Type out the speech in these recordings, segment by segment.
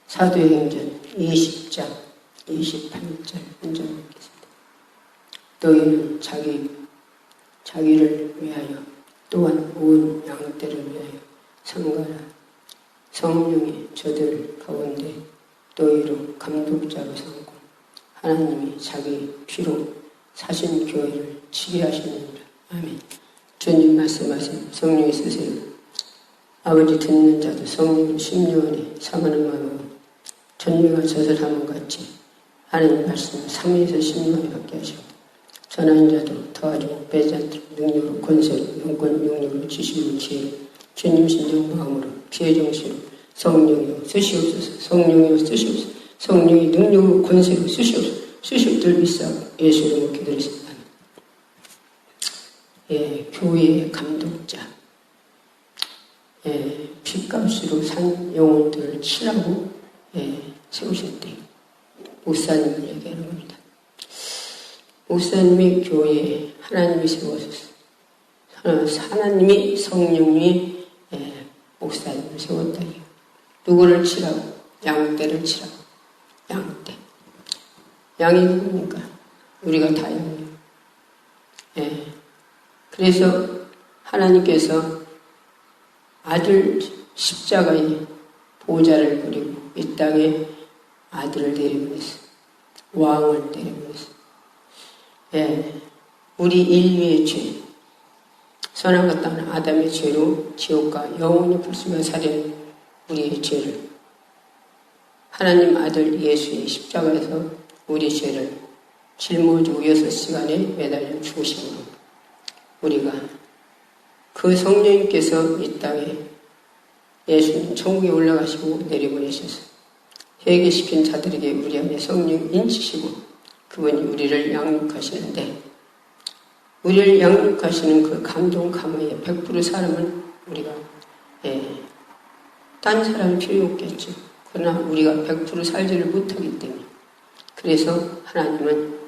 사도행전 20장 28절 먼저 읽겠습니다. 너희는 자기를 위하여 또한 온 양떼를 위하여 상가라. 성령이 저들 가운데 너희로 감독자로 삼고 하나님이 자기 피로 사신 교회를 지배하시느니라. 아멘. 주님 말씀하세요. 성령이 쓰세요. 아버지 듣는 자도 성령 심령원에 사모하는 마음으로 전류가 젖을 하면 같이 하나님 말씀을 3위에서 10만에 받게 하시고 전하는 자도 더하고 빼지 않도록 능력으로 권세로 영권 능력으로 지식으로 지혜로 주님 심령 마음으로 피해 정신으로 성령이여 쓰시옵소서. 성령이여 쓰시옵소서. 성령이 능력으로 권세로 쓰시옵소서. 쓰시옵들 비싸고 예수 이름으로 기도했습니다. 교회의 감독자, 핏값으로 산 영혼들을 치라고 세우실 때 목사님을 얘기하는 겁니다. 목사님이 교회에 하나님이 세워졌어요. 하나님이 성령이 목사님을 세웠다. 누구를 치라고? 양떼를 치라고. 양떼. 양이 누굽니까? 우리가 다 양이에요. 그래서 하나님께서 아들 십자가에 보좌를 버리고 이 땅에 아들을 내려보냈어요. 왕을 내려보냈어요. 우리 인류의 죄, 선악과 땅은 아담의 죄로 지옥과 영원히 불수가 살인 우리의 죄를 하나님 아들 예수의 십자가에서 우리 죄를 짊어지고 6시간에 매달려 죽으심으로 우리가 그 성령님께서 이 땅에 예수님 천국에 올라가시고 내려보내셔서 회개시킨 자들에게 우리 안에 성령 인치시고 그분이 우리를 양육하시는데 우리를 양육하시는 그 감동 감화에 100% 사람은 우리가 딴 사람이 필요 없겠죠. 그러나 우리가 100% 살지를 못하기 때문에 그래서 하나님은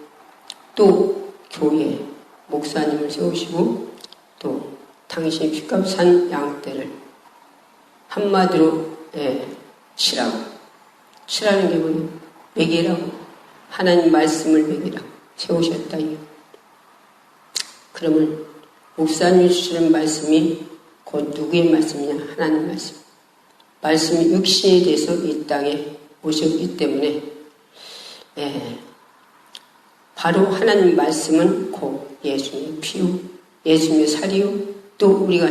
또 교회에 목사님을 세우시고 또 당신이 핏값 산 양떼를 한마디로 치라는 게 뭐냐? 먹이라고 하나님 말씀을 먹이라고 세우셨다. 그러면 목사님이 주시는 말씀이 곧 누구의 말씀이냐? 하나님 말씀. 말씀이 육신에 대해서 이 땅에 오셨기 때문에 바로 하나님 말씀은 곧 예수님의 피요, 예수님의 살이요, 또 우리가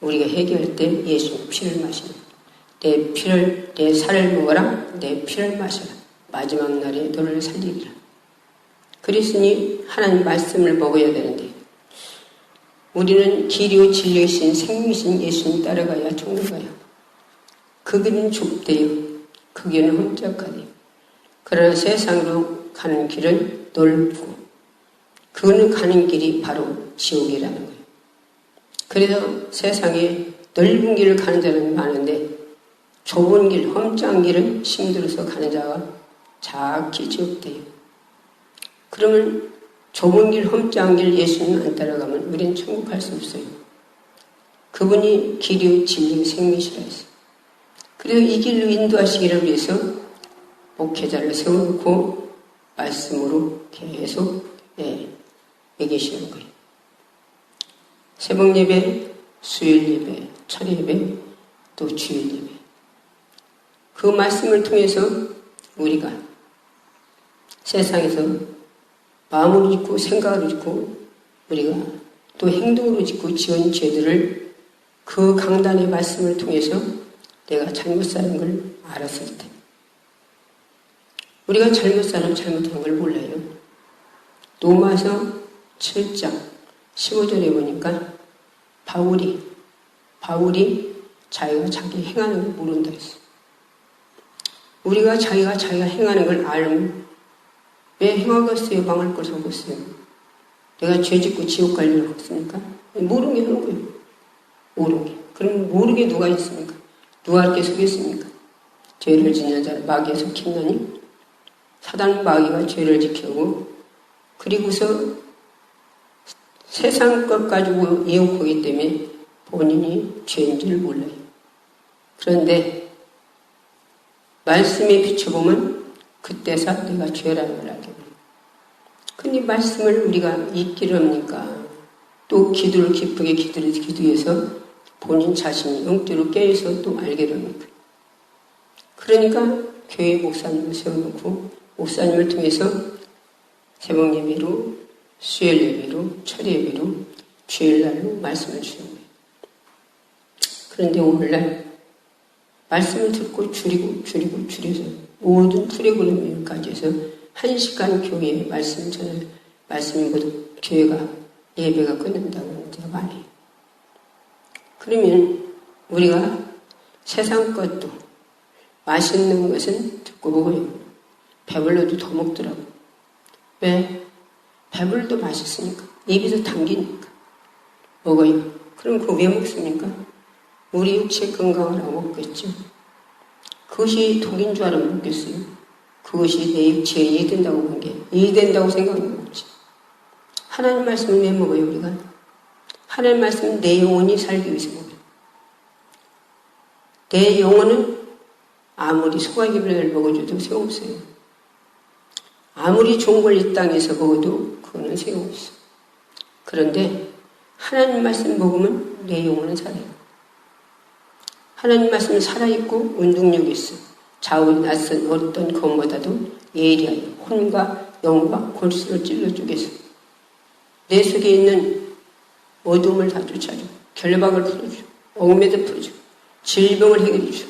우리가 회개할 때 예수님의 피를 마시는 내 살을 먹어라, 내 피를 마셔라. 마지막 날에 너를 살리리라. 그랬으니 하나님 말씀을 먹어야 되는데 우리는 길이요 진리이신 생명이신 예수님 따라가야 천국 가요. 그 길은 좁대요. 그 길은 험작하대요. 그러나 세상으로 가는 길은 넓고 그는 가는 길이 바로 지옥이라는 거예요. 그래서 세상에 넓은 길을 가는 자는 많은데 좁은 길, 험작한 길은 힘들어서 가는 자가 작게 지옥돼요. 그러면 좁은 길, 험작한 길 예수님 안 따라가면 우리는 천국 갈 수 없어요. 그분이 길이요 진리요 생명이시라 했어요. 그래서 이 길로 인도하시기를 위해서 목회자를 세워놓고 말씀으로 계속 얘기하시는 거예요. 새벽 예배, 수요일 예배, 철 예배, 또 주일 예배. 그 말씀을 통해서 우리가 세상에서 마음으로 짓고 생각으로 짓고 우리가 또 행동으로 짓고 지은 죄들을 그 강단의 말씀을 통해서 내가 잘못 사는 걸 알았을 때 우리가 잘못한 걸 몰라요. 로마서 7장 15절에 보니까 바울이 자기가 자기 행하는 걸 모른다 했어요. 우리가 자기가 행하는 걸 알면 왜 행하겠어요? 망할 걸 속았어요. 내가 죄 짓고 지옥 갈 일은 없습니까? 모르는 게 하는 거예요. 모르는 게. 그럼 모르게 누가 있습니까? 누가 이렇게 속였습니까? 죄를 짓는 자를 마귀에 속했나니? 사단 마귀가 죄를 지켜오고 그리고서 세상 것 가지고 예욕하기 때문에 본인이 죄인 줄 몰라요. 그런데 말씀에 비춰보면 그때서 내가 죄라는 걸 알게 됩니다. 근데 말씀을 우리가 잊기를 합니까? 또 기도를 기쁘게 기도해서 본인 자신이 영적으로 깨어서 또 알게 됩니다. 그러니까 교회 목사님을 세워놓고 목사님을 통해서 새벽 예배로, 수요일 예배로, 철야 예배로, 주일날로 말씀을 주는 거예요. 그런데 오늘날 말씀을 듣고 줄여서 모든 프로그램까지 해서 1시간 교회에 말씀 전을 말씀이 모두 교회가 예배가 끝난다고 제가 말해요. 그러면 우리가 세상 것도 맛있는 것은 듣고 먹어요. 배불러도 더 먹더라고. 왜? 배불러도 맛있으니까. 입에서 당기니까. 먹어요. 그럼 그거 왜 먹습니까? 우리 육체 건강을 하고 먹겠죠. 그것이 독인 줄 알아면 먹겠어요. 그것이 내 육체에 이해된다고 본 게 이해된다고 생각하면 먹지. 하나님 말씀을 왜 먹어요, 우리가? 하나님 말씀은 내 영혼이 살기 위해서 먹어요. 내 영혼은 아무리 소화기를 먹어줘도 소용없어요. 아무리 좋은 걸 이 땅에서 먹어도 그거는 소용없어. 그런데 하나님 말씀 먹으면 내 영혼은 살아요. 하나님 말씀은 살아있고 운동력이 있어. 좌우에 낯선 어떤 것보다도 예리하여 혼과 영과 골수를 찔러 쪼개서 내 속에 있는 어둠을 다 쫓아줘. 결박을 풀어줘. 얽매도 풀어줘. 질병을 해결해줘.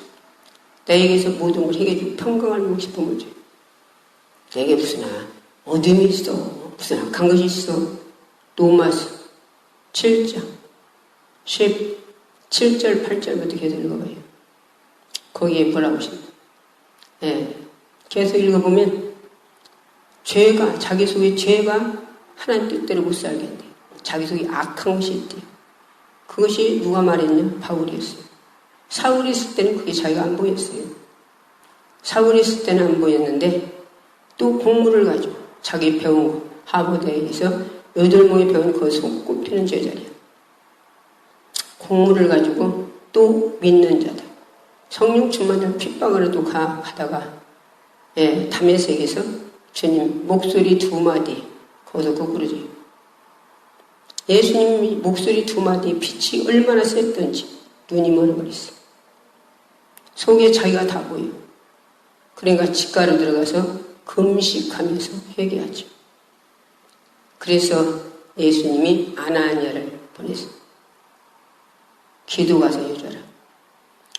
나에게서 모든 걸 해결해주고 평강을 먹고 싶으면 줘. 내게 무슨 어둠이 있어. 무슨 악한 것이 있어. 로마서 7장 17절 8절부터 계속 읽어봐요. 거기에 뭐라고 하십니까? 예, 계속 읽어보면 죄가 자기 속에 죄가 하나님 뜻대로 못 살게 한대요. 자기 속에 악한 것이 있대요. 그것이 누가 말했냐? 바울이었어요. 사울이 있을 때는 그게 자기가 안 보였어요. 사울이 있을 때는 안 보였는데 또 공부를 가지고 자기 배운 거 하버드에서 8명이 배운 그 손꼽히는 제자리야. 공부를 가지고 또 믿는 자들 성령 충만자 핍박을 또 가다가 담에색에서 주님 목소리 2마디 거기서 거꾸로져요. 예수님이 목소리 2마디의 빛이 얼마나 셌던지 눈이 멀어버렸어요. 속에 자기가 다 보여. 그러니까 집가로 들어가서 금식하면서 회개하죠. 그래서 예수님이 아나니아를 보냈어요. 기도 가서 해줘라.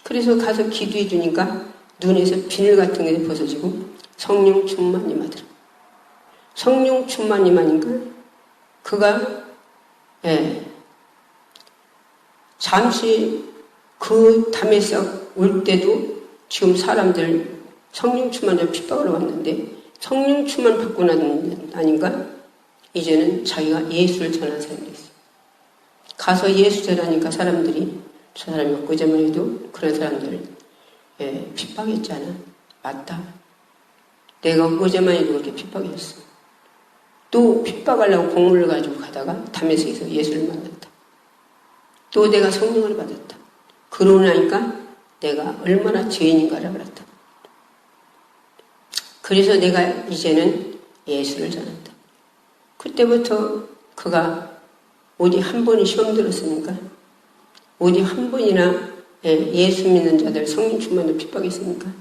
그래서 가서 기도해 주니까 눈에서 비늘 같은 게 벗어지고 성령 충만이 하더라. 성령 충만이 하니까 그가 잠시 그 담에서 올 때도 지금 사람들 성령 충만자 핍박으로 왔는데 성령 충만 받고 나니까 이제는 자기가 예수를 전한 사람이 됐어요. 가서 예수 전하니까 사람들이 저 사람이 엊그제만 해도 그런 사람들 핍박했잖아. 맞다. 내가 엊그제만 해도 그렇게 핍박했어. 또 핍박하려고 공물을 가지고 가다가 담에색에서 예수를 만났다. 또 내가 성령을 받았다. 그러고 나니까 내가 얼마나 죄인인가를 알았다. 그래서 내가 이제는 예수를 전한다. 그때부터 그가 어디 한 번이 시험 들었습니까? 어디 한 번이나 예수 믿는 자들 성령 충만도 핍박했습니까?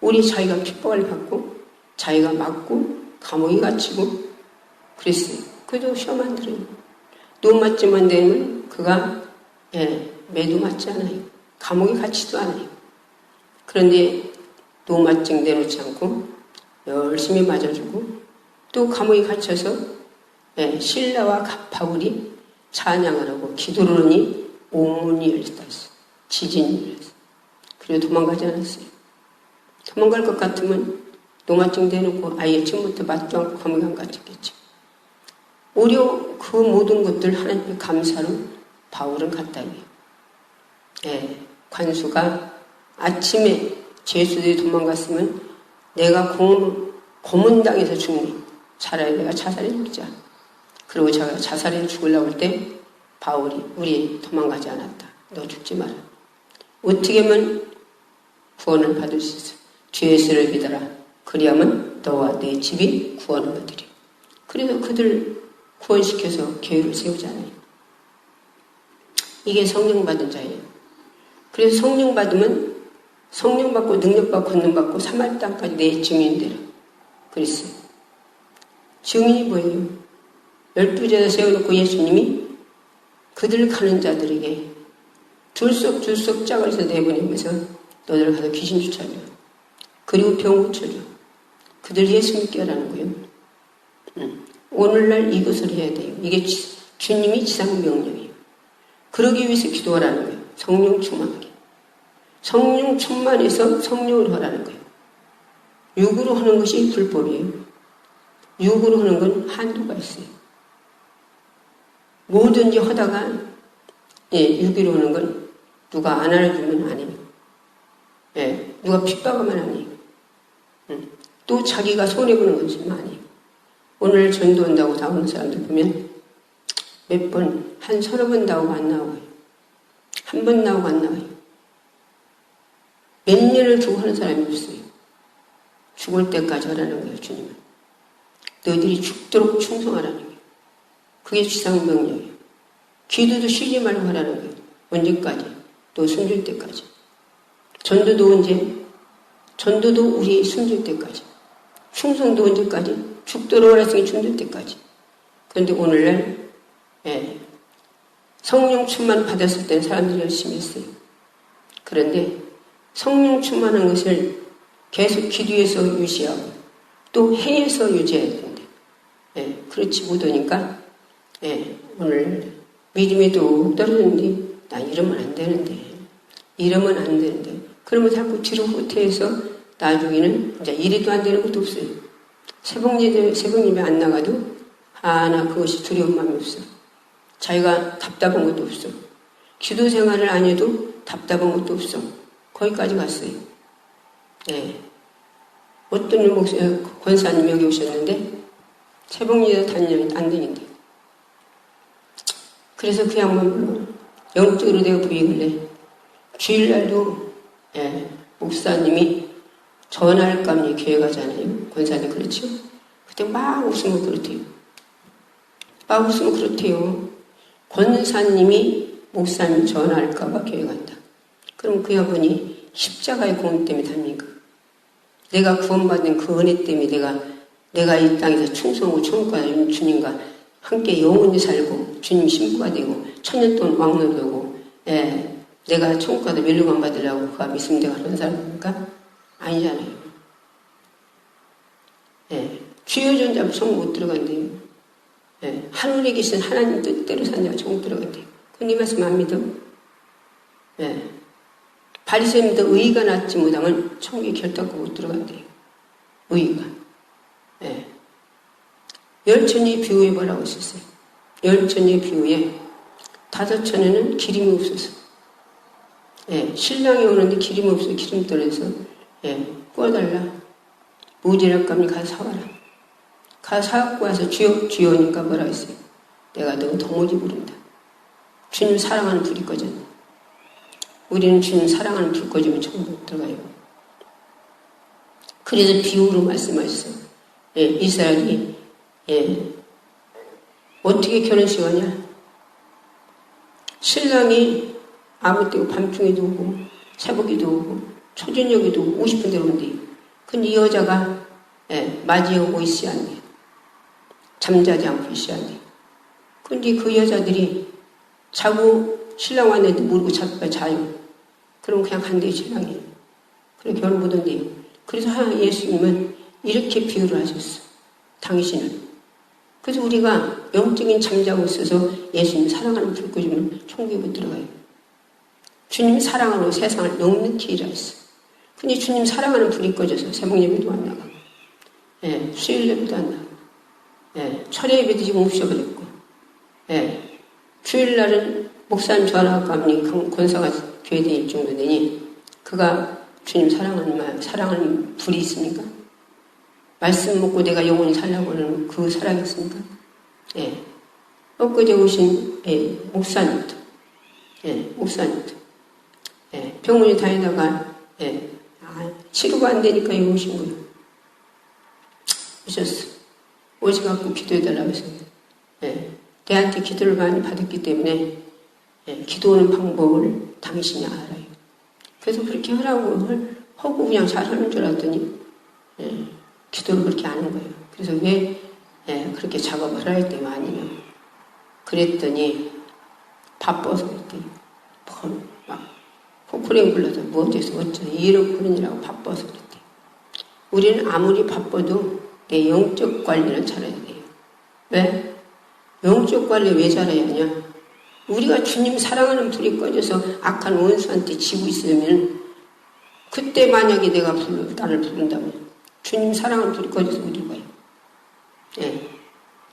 우리 자기가 핍박을 받고 자기가 맞고 감옥에 갇히고 그랬어요. 그래도 시험 안 들어요. 눈 맞지만 되면 그가 매도 맞지 않아요. 감옥에 갇히지도 않아요. 그런데 눈 맞증 내놓지 않고 열심히 맞아주고 또 감옥에 갇혀서 신라와 바울이 찬양을 하고 기도를 하니 온문이 열렸어. 지진이 열렸어. 그리고 도망가지 않았어요. 도망갈 것 같으면 노마증 대놓고 아예 처음부터 맞도 않고 감옥에 안 갇혔겠죠. 오히려 그 모든 것들 하나님께 감사로 바울은 갔다 해요. 관수가 아침에 제수들이 도망갔으면 내가 고문당해서 죽네. 차라리 내가 자살해 죽자. 그리고 제가 자살해 죽으려고 할 때 바울이 우리 도망가지 않았다. 너 죽지 마라. 어떻게 하면 구원을 받을 수 있어? 주 예수를 믿어라. 그리하면 너와 내 집이 구원을 얻으리. 그래서 그들 구원시켜서 교회를 세우잖아요. 이게 성령 받은 자예요. 그래서 성령 받으면 성령 받고 능력 받고 권능 받고 사마리 땅까지 내 증인되라. 그랬어요. 증인이 뭐예요? 12제자 세워놓고 예수님이 그들 가는 자들에게 줄석 짝을 해서 내보내면서 너들 가서 귀신 쫓아줘. 그리고 병 고쳐줘. 그들 예수 믿게 하라는 거예요. 오늘날 이것을 해야 돼요. 이게 주님이 지상 명령이에요. 그러기 위해서 기도하라는 거예요. 성령 충만하게. 성령 충만해서 성령을 하라는 거예요. 육으로 하는 것이 불법이에요. 육으로 하는 건 한도가 있어요. 뭐든지 하다가 육으로 하는 건 누가 안 알아주면 안 해요. 누가 핍박하면 안 해요. 또 자기가 손해보는 것이면 안 해요. 오늘 전도한다고 나오는 사람들 보면 몇 번, 한 서너 번 나오고 안 나와요. 한 번 나오고 안 나와요. 몇 년을 두고 하는 사람이 없어요. 죽을 때까지 하라는 거예요, 주님은. 너희들이 죽도록 충성하라는 거예요. 그게 지상명령이에요. 기도도 쉬지 말고 하라는 거예요. 언제까지? 너 숨질 때까지. 전도도 언제? 전도도 우리 숨질 때까지. 충성도 언제까지? 죽도록 하랬으니 죽을 때까지. 그런데 오늘날 성령 충만 받았을 때는 사람들이 열심히 했어요. 그런데 성령 충만한 것을 계속 기도해서 유지하고 또 행해서 유지해야 되는데 그렇지 못하니까 오늘 믿음에도 떨어졌는데 나 이러면 안 되는데 그러면 자꾸 뒤로 후퇴해서 나중에는 이제 이래도 안 되는 것도 없어요. 새벽 예배 안 나가도 하나 그것이 두려운 마음이 없어. 자기가 답답한 것도 없어. 기도 생활을 안 해도 답답한 것도 없어. 거기까지 갔어요. 어떤 권사님 여기 오셨는데 새벽 예배 다니면 안 되는데. 그래서 그 양반으로 영적으로 내가 부익을 해. 주일날도 목사님이 전할감리 교회 가잖아요. 권사님 그렇죠? 그때 막 웃으면 그렇대요. 권사님이 목사님 전할까봐 교회 간다. 그럼 그 여분이 십자가의 공의 때문에 답니까? 내가 구원받은 그 은혜 때문에 내가 이 땅에서 충성하고 천국가는 주님과 함께 영원히 살고 주님 신부가 되고 천년 동안 왕노릇하고 내가 천국가도 멸류관 받으려고 그가 믿음대로 하는 사람입니까? 아니잖아요. 주여 존재하면 천국 못 들어간대요. 하늘에 계신 하나님 뜻대로 산자가 천국 들어간대요. 그건 이 말씀 안 믿어? 바리새인보다 의의가 낫지 못하면 천국에 결단코 못 들어간대요. 의의가. 열천의 비유에 뭐라고 있었어요? 열천의 비유에 5천에는 기름이 없어서 신랑이 오는데 기름이 없어서 기름 떨어져서 구워달라. 무지락감이 가서 사와라. 가서 사갖고 와서 주여니까 뭐라 했어요? 내가 너 도무지 모른다. 주님 사랑하는 불이 꺼졌네. 우리는 주님 사랑하는 불 꺼지면 천국 못 들어가요. 그래서 비유로 말씀하셨어요. 이스라엘이 어떻게 결혼식 하냐? 신랑이 아무 때고 밤중에도 오고 새벽에도 오고 초저녁에도 오고 싶은 대로 온대요. 근데 이 여자가 맞이하고 있어야 한대요. 잠자지 않고 있어야 한대요. 근데 그 여자들이 자고 신랑 왔는데 모르고 자요. 그럼 그냥 간대요, 신랑이. 그래 결혼 못 한대요. 그래서 예수님은 이렇게 비유를 하셨어. 당신은. 그래서 우리가 영적인 잠자고 있어서 예수님 사랑하는 불 꺼지면 천국에 못 들어가요. 주님 사랑으로 세상을 넉넉히 일하셨어. 근데 주님 사랑하는 불이 꺼져서 새벽 예배도 안 나가고, 수요일 예배도 안 나가고, 철회 예배도 지금 없어버렸고, 주일날은 목사님 전화감리 권사가 교회에 일 정도 되니, 그가 주님 사랑하는 불이 있습니까? 말씀 먹고 내가 영원히 살려고 하는 그 사랑이 있습니까? 엊그제 오신, 목사님도, 병원에 다니다가, 치료가 안 되니까 여기 오신 거예요. 오셨어. 오셔갖고 기도해달라고 해서. 예. 내한테 기도를 많이 받았기 때문에 기도하는 방법을 당신이 알아요. 그래서 그렇게 하고 그냥 잘하는 줄 알았더니 기도를 그렇게 하는 거예요. 그래서 왜 그렇게 작업을 할 때만 아니면 그랬더니 바빠서 그랬더니 막 포크레인 불러서 뭐 어째서 이런 그러느라고 바빠서 그랬대. 우리는 아무리 바빠도 내 영적 관리는 잘해야 돼요. 왜? 영적 관리 왜 잘해야 하냐? 우리가 주님 사랑하는 불이 꺼져서 악한 원수한테 지고 있으면 그때 만약에 내가 나를 부른다면 주님 사랑하는 불이 꺼져서 어디 가요? 예.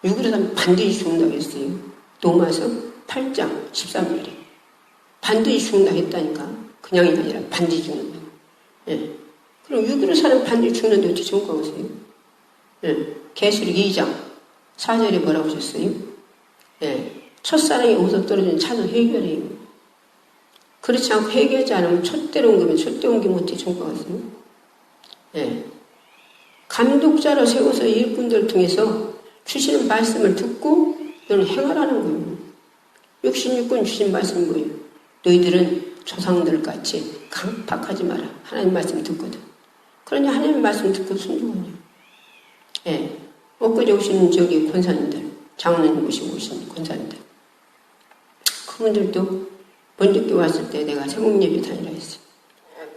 육으로 사면 반드시 죽는다고 했어요. 로마서 8장 13절에 반드시 죽는다 했다니까. 그냥이 아니라 반드시 죽는다. 예. 그럼 육으로 사람 반드시 죽는데 어떻게 전과하고 있어요? 예. 계시록 2장 4절에 뭐라고 하셨어요? 예. 첫사랑이 어디서 떨어지는 차도 해결해요. 그렇지 않고 해결하지 않으면 촛대로 옮기면 촛대 옮기면 어떻게 전과하고 있어요? 예. 감독자로 세워서 일꾼들을 통해서 주시는 말씀을 듣고 너는 행하라는 거예요. 66권 주신 말씀은 뭐예요? 너희들은 조상들 같이 강팍하지 마라. 하나님 말씀 듣거든. 그러니 하나님 말씀 듣고 순종하냐. 예. 엊그제 오신 저기 권사님들, 장로님 모시고 오신 권사님들. 그분들도 번쩍게 왔을 때 내가 새곡예배 다니라 했어요.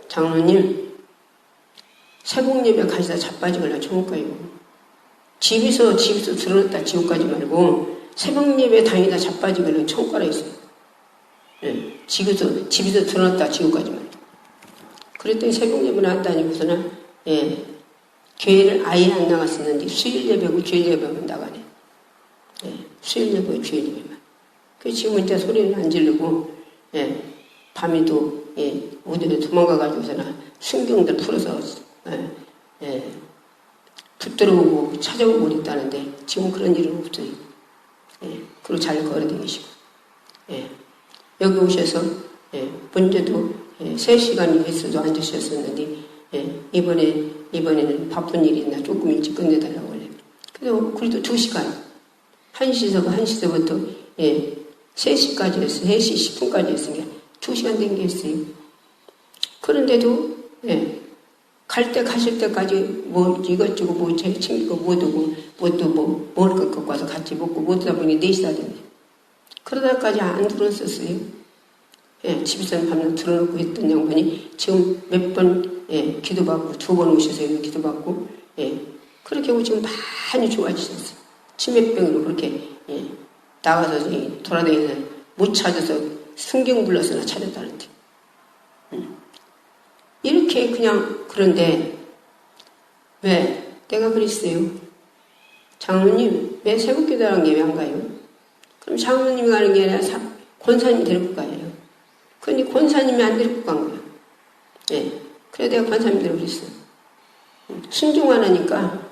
장로님, 새곡예배 가시다 자빠지거나 좋을 거예요. 집에서 들어놨다 지옥 가지 말고 새벽예배 다니다 자빠지거나 천국 가라 했어요. 예, 집에서 들어놨다 지옥 가지 말고. 그랬더니 새벽예배는 안 다니고서는 교회를 아예 안 나갔었는데 수일예배고 주일예배만 나가네. 예, 수일예배고 주일예배만. 그 지금 이제 소리를 안 지르고 밤에도 어디로 도망가가지고서는 순경들 풀어서 붙들어오고 찾아오고 그랬다는데 지금 그런 일은 없어요. 그리고 잘 걸어다니시고 여기 오셔서 먼저도 3시간 했어도 앉으셨었는데 이번에는 바쁜 일이 있나 조금 일찍 끝내달라고 원래. 그래도 2시간 1시서부터 3시까지 했어요. 3시 10분까지 했으니까 2시간 된 게 있어요. 그런데도 갈 때 가실 때까지 뭐 이것저것 뭐 제 친구가 뭐 두고 뭐 먹을 것 갖고 와서 같이 먹고 못 하다 보니 4시 다 됐네. 그러다까지 안 들어왔었어요. 집에서는 밤낮 들어놓고 했던 양반이 지금 몇 번 기도받고 2번 오셔서 여기 기도받고 그렇게 하고 지금 많이 좋아지셨어요. 치매병으로 그렇게 나가서 돌아다니는 못 찾아서 순경 불러서나 찾았다는데 이렇게 그냥 그런데 왜 내가 그랬어요. 장로님 왜 새벽기도하는 게 왜 안 가요? 그럼 장로님이 가는 게 아니라 권사님이 데리고 가요. 그런데 권사님이 안 데리고 간 거예요. 그래서 내가 권사님들 그랬어요. 순종 안 하니까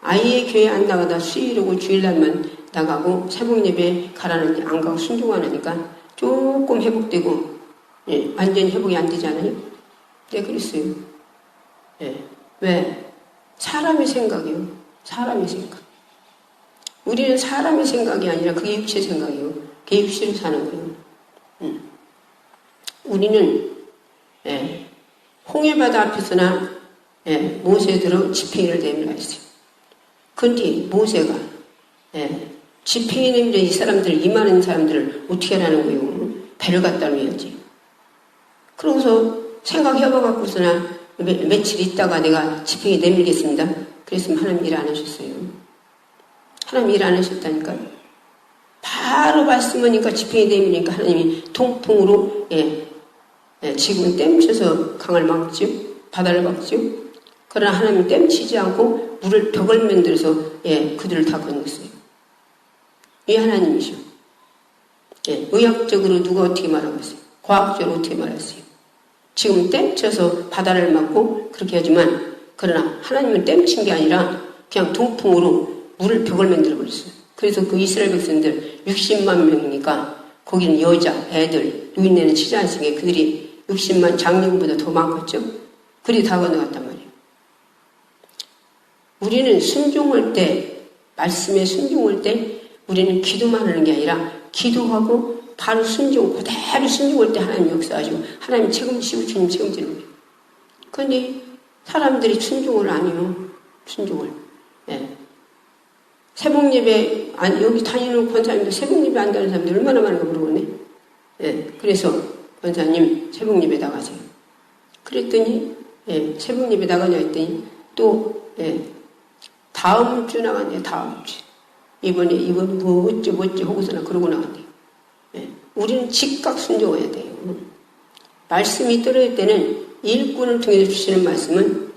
아예 교회 안 나가다 수요일이고 주일날만 나가고 새벽예배 가라는데 안 가고 순종 안 하니까 조금 회복되고 완전히 회복이 안 되잖아요. 내가 그랬어요. 왜? 사람의 생각이에요. 사람의 생각. 우리는 사람의 생각이 아니라 그게 육체 생각이에요. 그게 육체로 사는 거예요. 우리는 홍해바다 앞에서나 모세들은 지팡이를 내밀어 했어요. 근데 모세가 지팡이 내밀어 이 사람들, 이 많은 사람들을 어떻게 하라는 거예요? 배를 갖다 놓아야지. 그러고서 생각해봐갖고서나 며칠 있다가 내가 지팡이 내밀겠습니다. 그랬으면 하나님 일 안 하셨어요. 하나님 일 안 하셨다니까. 바로 말씀하니까 지팡이 내밀으니까 하나님이 통풍으로 지금은 땜쳐서 강을 막죠. 바다를 막죠. 그러나 하나님은 땜치지 않고 물을 벽을 만들어서 그들을 다 건넜어요. 이 하나님이죠. 의학적으로 누가 어떻게 말하고 있어요? 과학적으로 어떻게 말했어요? 지금 땜쳐서 바다를 막고 그렇게 하지만 그러나 하나님은 땜친 게 아니라 그냥 동풍으로 물을 벽을 만들어 버렸어요. 그래서 그 이스라엘 백성들 60만 명이니까 거기는 여자, 애들, 노인네는 치지 않으니까 그들이 60만 장로보다 더 많겠죠? 그리 다 건너갔단 말이에요. 우리는 순종할 때, 말씀에 순종할 때 우리는 기도만 하는 게 아니라 기도하고 바로 순종, 그대로 순종할 때 하나님 역사하시고 하나님 책임지시고 주님 책임지는 거예요. 그런데 사람들이 순종을 안 해요. 순종을. 예. 새벽예배, 여기 다니는 권사님들 새벽예배 안 가는 사람들 얼마나 많은가 모르겠네. 예. 그래서 권사님 새벽예배 나가세요. 그랬더니 예. 새벽예배 나가냐 했더니 또 예. 다음 주 나갔네요. 다음 주. 이번 뭐 어째 하고서나 그러고 나갔네요. 예. 우리는 즉각 순종해야 돼요. 말씀이 떨어질 때는 일꾼을 통해서 주시는 말씀은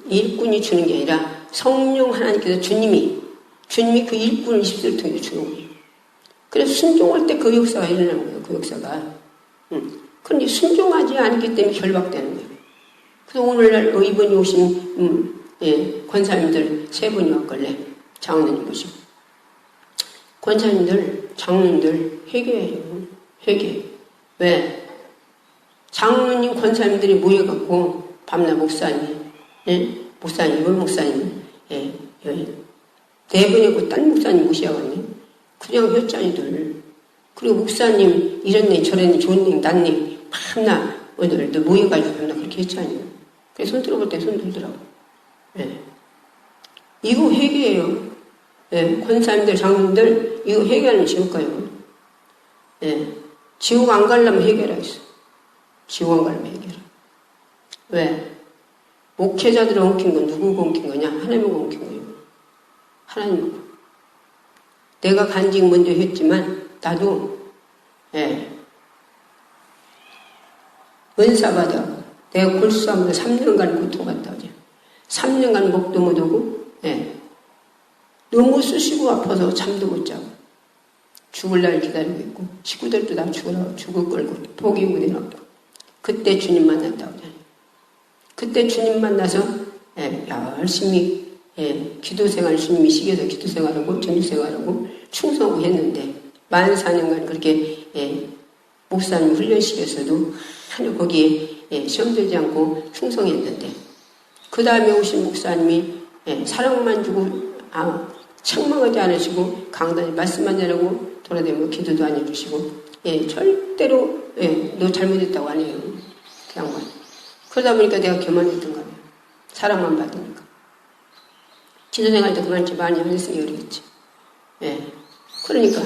일꾼이 주는 게 아니라 성령 하나님께서 주님이 그 일꾼을 20세를 통해서 주는 거예요. 그래서 순종할 때 그 역사가 일어나는 거예요. 그 역사가. 그런데 순종하지 않기 때문에 결박되는 거예요. 그래서 오늘날 이번에 오신 예, 권사님들 3분이 왔걸래. 장로님 오시고. 권사님들, 장로님들 회개해요. 회개. 왜? 장로님, 권사님들이 모여갖고 밤낮 목사님, 예? 목사님, 이번 목사님, 예, 대번이고 딴 목사님 모시아갔네. 그냥 혈자니들. 그리고 목사님 이랬네 저랬네 좋네 낫네 밤낮 오늘도 모여가지고 밤낮 그렇게 했잖아요. 그래서 손 들어볼 때 손 들더라고. 예. 이거 회개예요. 예. 권사님들, 장로님들 이거 회개하면 지옥 가요. 예. 지옥 안 가려면 회개라 했어. 지옥 안 가려면 회개라. 왜? 목회자들을 엉킨 건 누구가 엉킨 거냐? 하나님이 엉킨 거예요. 하나님이. 내가 간직 먼저 했지만 나도 예. 은사 받아. 내가 골수하면서 3년간 고통받다 오죠. 3년간 먹도 못 오고 예. 너무 쑤시고 아파서 잠도 못 자고 죽을 날 기다리고 있고 식구들도 나 죽을 걸고 포기고 내놓고 그때 주님 만났다 오잖아요. 그때 주님 만나서 예, 열심히 예, 기도생활 주님이 시켜서 기도생활하고 전도생활하고 충성하고 했는데 14년간 그렇게 예, 목사님 훈련시켜서도 하늘 거기에 예, 시험 들지 않고 충성했는데 그 다음에 오신 목사님이 예, 사랑만 주고 책망하지 않으시고 강단에 말씀만 전하고 돌아다니고 기도도 안 해주시고 예, 절대로 예, 너 잘못했다고 안 해요. 그 양반. 그러다 보니까 내가 교만했던 거예요. 사랑만 받으니까. 기도생활도 그만치 많이 안 했으니 그러겠지. 예. 그러니까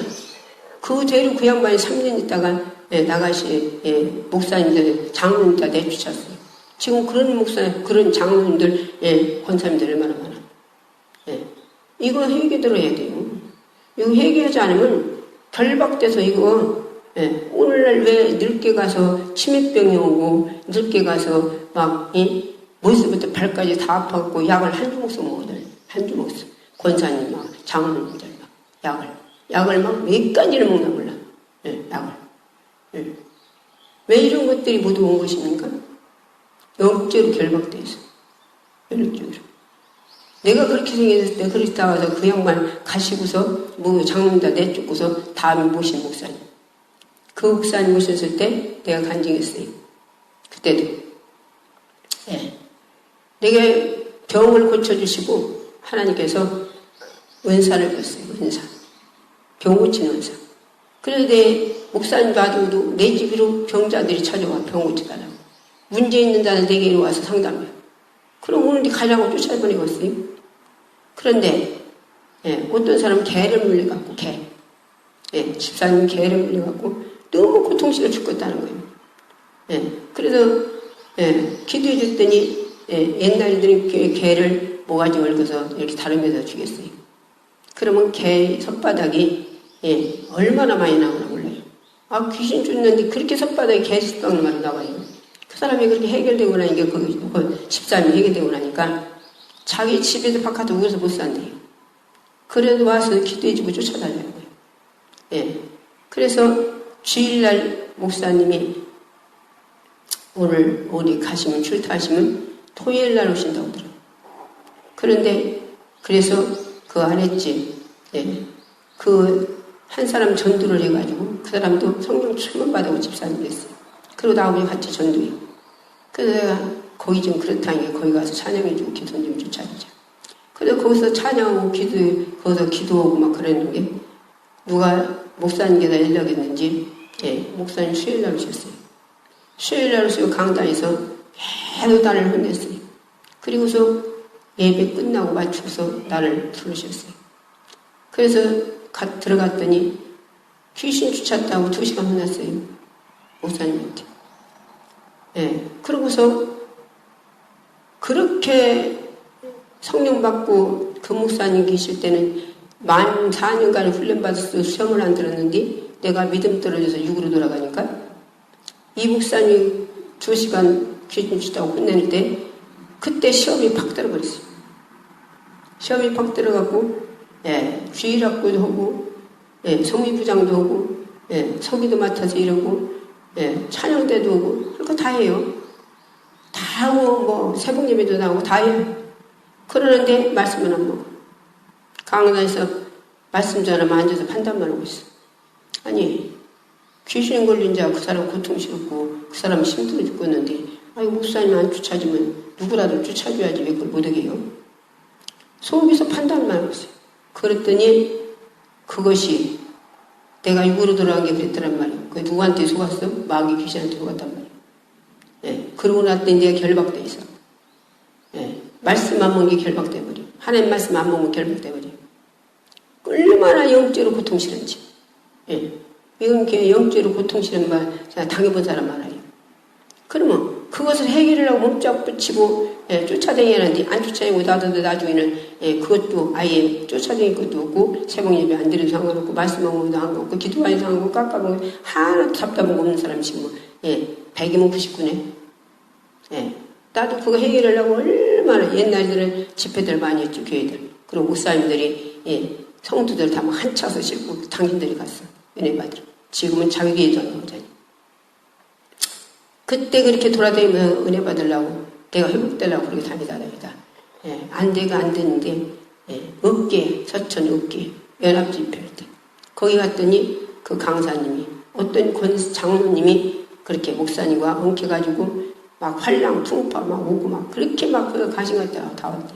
그대로 그 양반이 3년 있다가 예, 나가시 예, 목사님들 장로님 다 내쫓았어요. 지금 그런 목사님 그런 장로님들 예, 권사님들 얼마나 많아. 예. 이거 회개대로 해야 돼요. 이거 회개하지 않으면 결박돼서 이거 예, 오늘날 왜 늙게 가서 치매병이 오고 늙게 가서 막 머리부터 발까지 다 아파갖고 약을 한 주먹씩 먹어들 한 주먹씩 권사님 막 장로님들 막 약을 막 몇 가지를 먹나 몰라. 예, 약을. 예. 왜 이런 것들이 모두 온 것입니까? 영적으로 결박돼 있어. 영적으로. 내가 그렇게 생겼을 때 그렇게 나와서 그 양반 가시고서 뭐 장로님 다 내쫓고서 다음에 모신 목사님. 그 목사님 모셨을 때 내가 간증했어요. 그때도. 예. 내가 병을 고쳐주시고 하나님께서 은사를 줬어요. 은사. 병 고치는 은사. 그런데 목사님 놔두고도 내 집으로 병자들이 찾아와 병 고치달라고. 문제 있는 자는 내게로 와서 상담해요. 그럼 오는데 가려고 쫓아보내고 있어요. 그런데 예, 어떤 사람은 개를 물려갖고 개. 예, 집사님 개를 물려갖고 너무 고통스러워 죽겠다는 거예요. 예, 그래서 예, 기도해 줬더니 예, 옛날에들은 개를 모가지 얽어서 이렇게 다루면서 죽였어요. 그러면 개 손바닥이 예, 얼마나 많이 나오나 몰라요. 귀신 쫓는데 그렇게 손바닥에 개 손바닥만 나와요. 그 사람이 그렇게 해결되고 나니까 그 집사람이 해결되고 나니까 자기 집에서 바깥에 울어서 못 산대요. 그래도 와서 기도해주고 쫓아다니는 거예요. 예. 그래서 주일날 목사님이 오늘 어디 가시면 출타하시면 토요일날 오신다고 하더라고요. 그런데 그래서 그 아랫집 예. 그 한 사람 전도를 해가지고 그 사람도 성령 충만 받아고 집사님 됐어요. 그리고 나하고 같이 전도해요. 그래서 내가 거기 좀 그렇다니까 거기 가서 찬양해주고 기도 좀 쫓아주자. 그래서 거기서 찬양하고 거기서 기도하고 막 그랬는데 누가 목사님께다 연락했는지 목사님 수요일날 오셨어요. 수요일날 오시고 강단에서 계속 나를 혼냈어요. 그리고서 예배 끝나고 맞춰서 나를 부르셨어요. 그래서 들어갔더니 귀신 쫓았다고 2시간 혼났어요. 목사님한테. 그러고서 그렇게 성령 받고 그 목사님 계실 때는 만 4년간 훈련받아서 시험을 안 들었는데 내가 믿음 떨어져서 육으로 돌아가니까 이 목사님 2시간 귀신 쫓다고 혼낼 때 그때 시험이 팍 들어버렸어요. 시험이 팍 들어가고 주일학교도 하고 성미부장도 하고 서기도 맡아서 이러고 찬양대도 오고 그거 다 해요. 다 하고 뭐 새벽예배도 나오고 다 해요. 그러는데 말씀은 안 먹어. 강단에서 말씀 전하면 앉아서 판단만 하고 있어. 아니 귀신 걸린 자 그 사람 고통스럽고 그 사람 힘들어 죽겠는데 아이고 목사님 안 쫓아주면 누구라도 쫓아줘야지 왜 그걸 못하게 해요. 속에서 판단만 하고 있어요. 그랬더니 그것이 내가 육으로 돌아간 게 그랬더란 말이에요. 그게 누구한테 속았어? 마귀 귀신한테 속았단 말이에요. 그러고 났더니 내가 결박돼 있어. 말씀 안 먹는 게 결박돼 버려. 하나님 말씀 안 먹으면 결박돼 버려. 얼마나 영적으로 고통 싫은지. 이건 영적으로 고통 싫은 말 당해본 사람 알아요. 그러면 그것을 해결을 하고 몸짝 붙이고 쫓아다니야 하는데 안 쫓아다니고 나중에는 그것도 아예 쫓아다닐 것도 없고 새벽 예배 안 드려도 상관없고 말씀 안 먹어도 상관없고 기도하는 상관없고 깎아먹고 하나도 답답한 거 없는 사람이 지금 100이면 99네. 나도 그거 해결하려고 얼마나 옛날에는 집회들 많이 했죠. 교회들. 그리고 목사님들이 성도들 다 막 한 차서 싣고 당신들이 갔어. 은혜 받으러. 지금은 자기 교회도 안 나오잖아요. 그때 그렇게 돌아다니면서 은혜 받으려고 내가 회복되려고 그렇게 다니다. 안 됐는데 어깨 서천 어깨 연합집회할 때 거기 갔더니 그 강사님이 어떤 장로님이 그렇게 목사님과 엉켜가지고 막 활랑 풍파 막 오고 막 그렇게 막 그 가신 것 같다 다 왔대.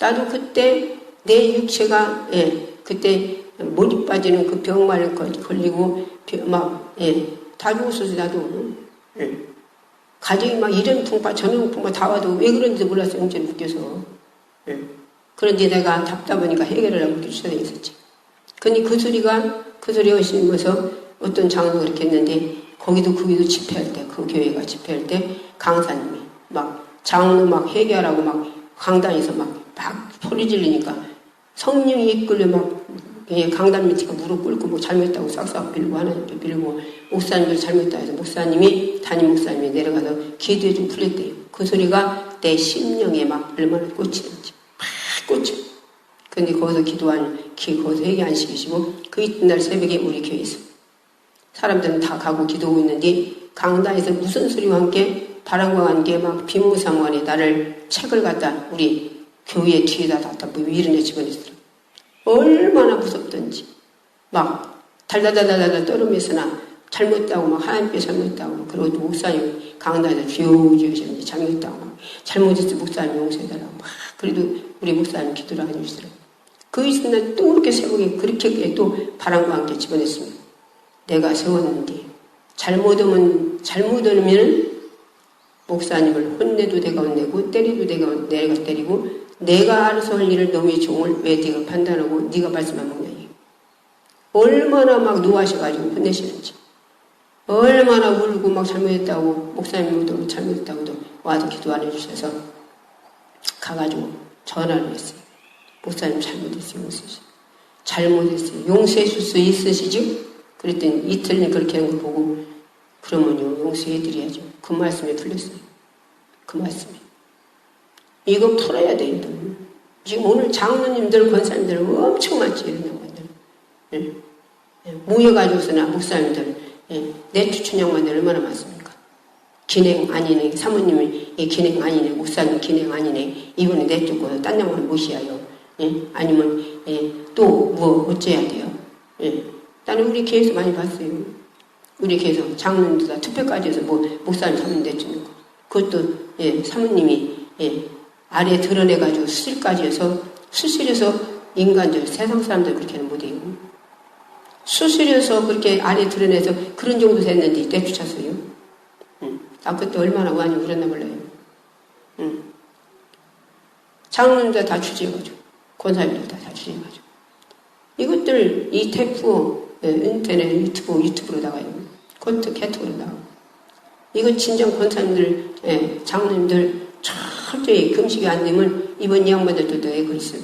나도 그때 내 육체가 그때 몰입 빠지는 그 병만을 걸리고 다 죽었어서 나도 가정이 막 이런 풍파 저런 풍파 다 와도 왜 그런지 몰랐어. 영적으로 웃겨서. 그런데 내가 답답하니까 해결을 하고 쫓아다녔었지. 근데 그 소리가 오시면서 어떤 장로가 그렇게 했는데 거기도 집회할 때 그 교회가 집회할 때 강사님이 막 장로 막 회개하라고 막 강단에서 막 소리 지르니까 성령이 이끌려 막 강단 밑에가 무릎 꿇고 뭐 잘못했다고 싹싹 빌고 하나님께 빌고 목사님들 잘못했다 해서 담임 목사님이 내려가서 기도해 좀 풀렸대요. 그 소리가 내 심령에 막 얼마나 꽂히는지 막 꽂혀. 근데 거기서 거기서 회개 안 시키시고 그 이튿날 새벽에 우리 교회에서 사람들은 다 가고 기도하고 있는데 강단에서 무슨 소리와 함께 바람과 함께 막 비무상관에 나를 책을 갖다 우리 교회 뒤에다 놨다 위로 집어넣었더라고요. 얼마나 무섭던지 막 달달달달달 떨으면서나 잘못했다고 막 하나님께 잘못했다고 그리고 또 목사님 강단에서 주여주여 잘못했다고 막 잘못했어 목사님 용서해달라고 막 그래도 우리 목사님 기도를 안 해주시더라고요. 그 이튿날 또 그렇게 새벽에 그렇게 또 바람과 함께 집어냈습니다. 내가 세웠는데 잘못하면 목사님을 혼내도 내가 혼내고 때리도 내가 때리고 내가 알아서 할 일을 너의 종을 왜 네가 판단하고 네가 말씀 안 먹냐니. 얼마나 막 노하셔가지고 혼내시는지. 얼마나 울고 막 잘못했다고 목사님도 잘못했다고도 와서 기도 안 해주셔서 가가지고 전화를 했어요. 목사님 잘못했어요. 잘못했어요. 용서해 줄 수 있으시죠? 그랬더니 이틀 그렇게 하는 거 보고 그러면요 용서해드려야죠. 그 말씀에 풀렸어요. 그 말씀에. 이거 풀어야 돼요. 지금 오늘 장로님들, 권사님들 엄청 많지, 이런 분들. 모여가지고서나 목사님들, 내추춘양반들 얼마나 많습니까? 기능 아니네, 사모님이 기능 아니네, 목사님 기능 아니네, 이분이 내쫓고 딴 양반 모셔야요. 아니면 또 뭐 어째야 돼요? 나는 우리 교회에서 많이 봤어요. 우리 교회에서 장로님들 다 투표까지 해서 뭐 목사님 사모님 내쫓는 거. 그것도 사모님이 아래 드러내가지고 수술까지 해서 수술해서 인간들 세상 사람들 그렇게는 못해요. 수술해서 그렇게 아래 드러내서 그런 정도 됐는데 내쫓았어요. 나 그때 얼마나 많이 울었나 몰라요. 장로님들 다 취재해가지고 권사님들 다 취재해가지고 이것들 이 태프 인터넷 유튜브로 나가요. 그것도 개톡으로 나가고 이거 진정 권사님들 장로님들 철저히 금식이 안 되면 이번 이 양반들도 애고 있어요.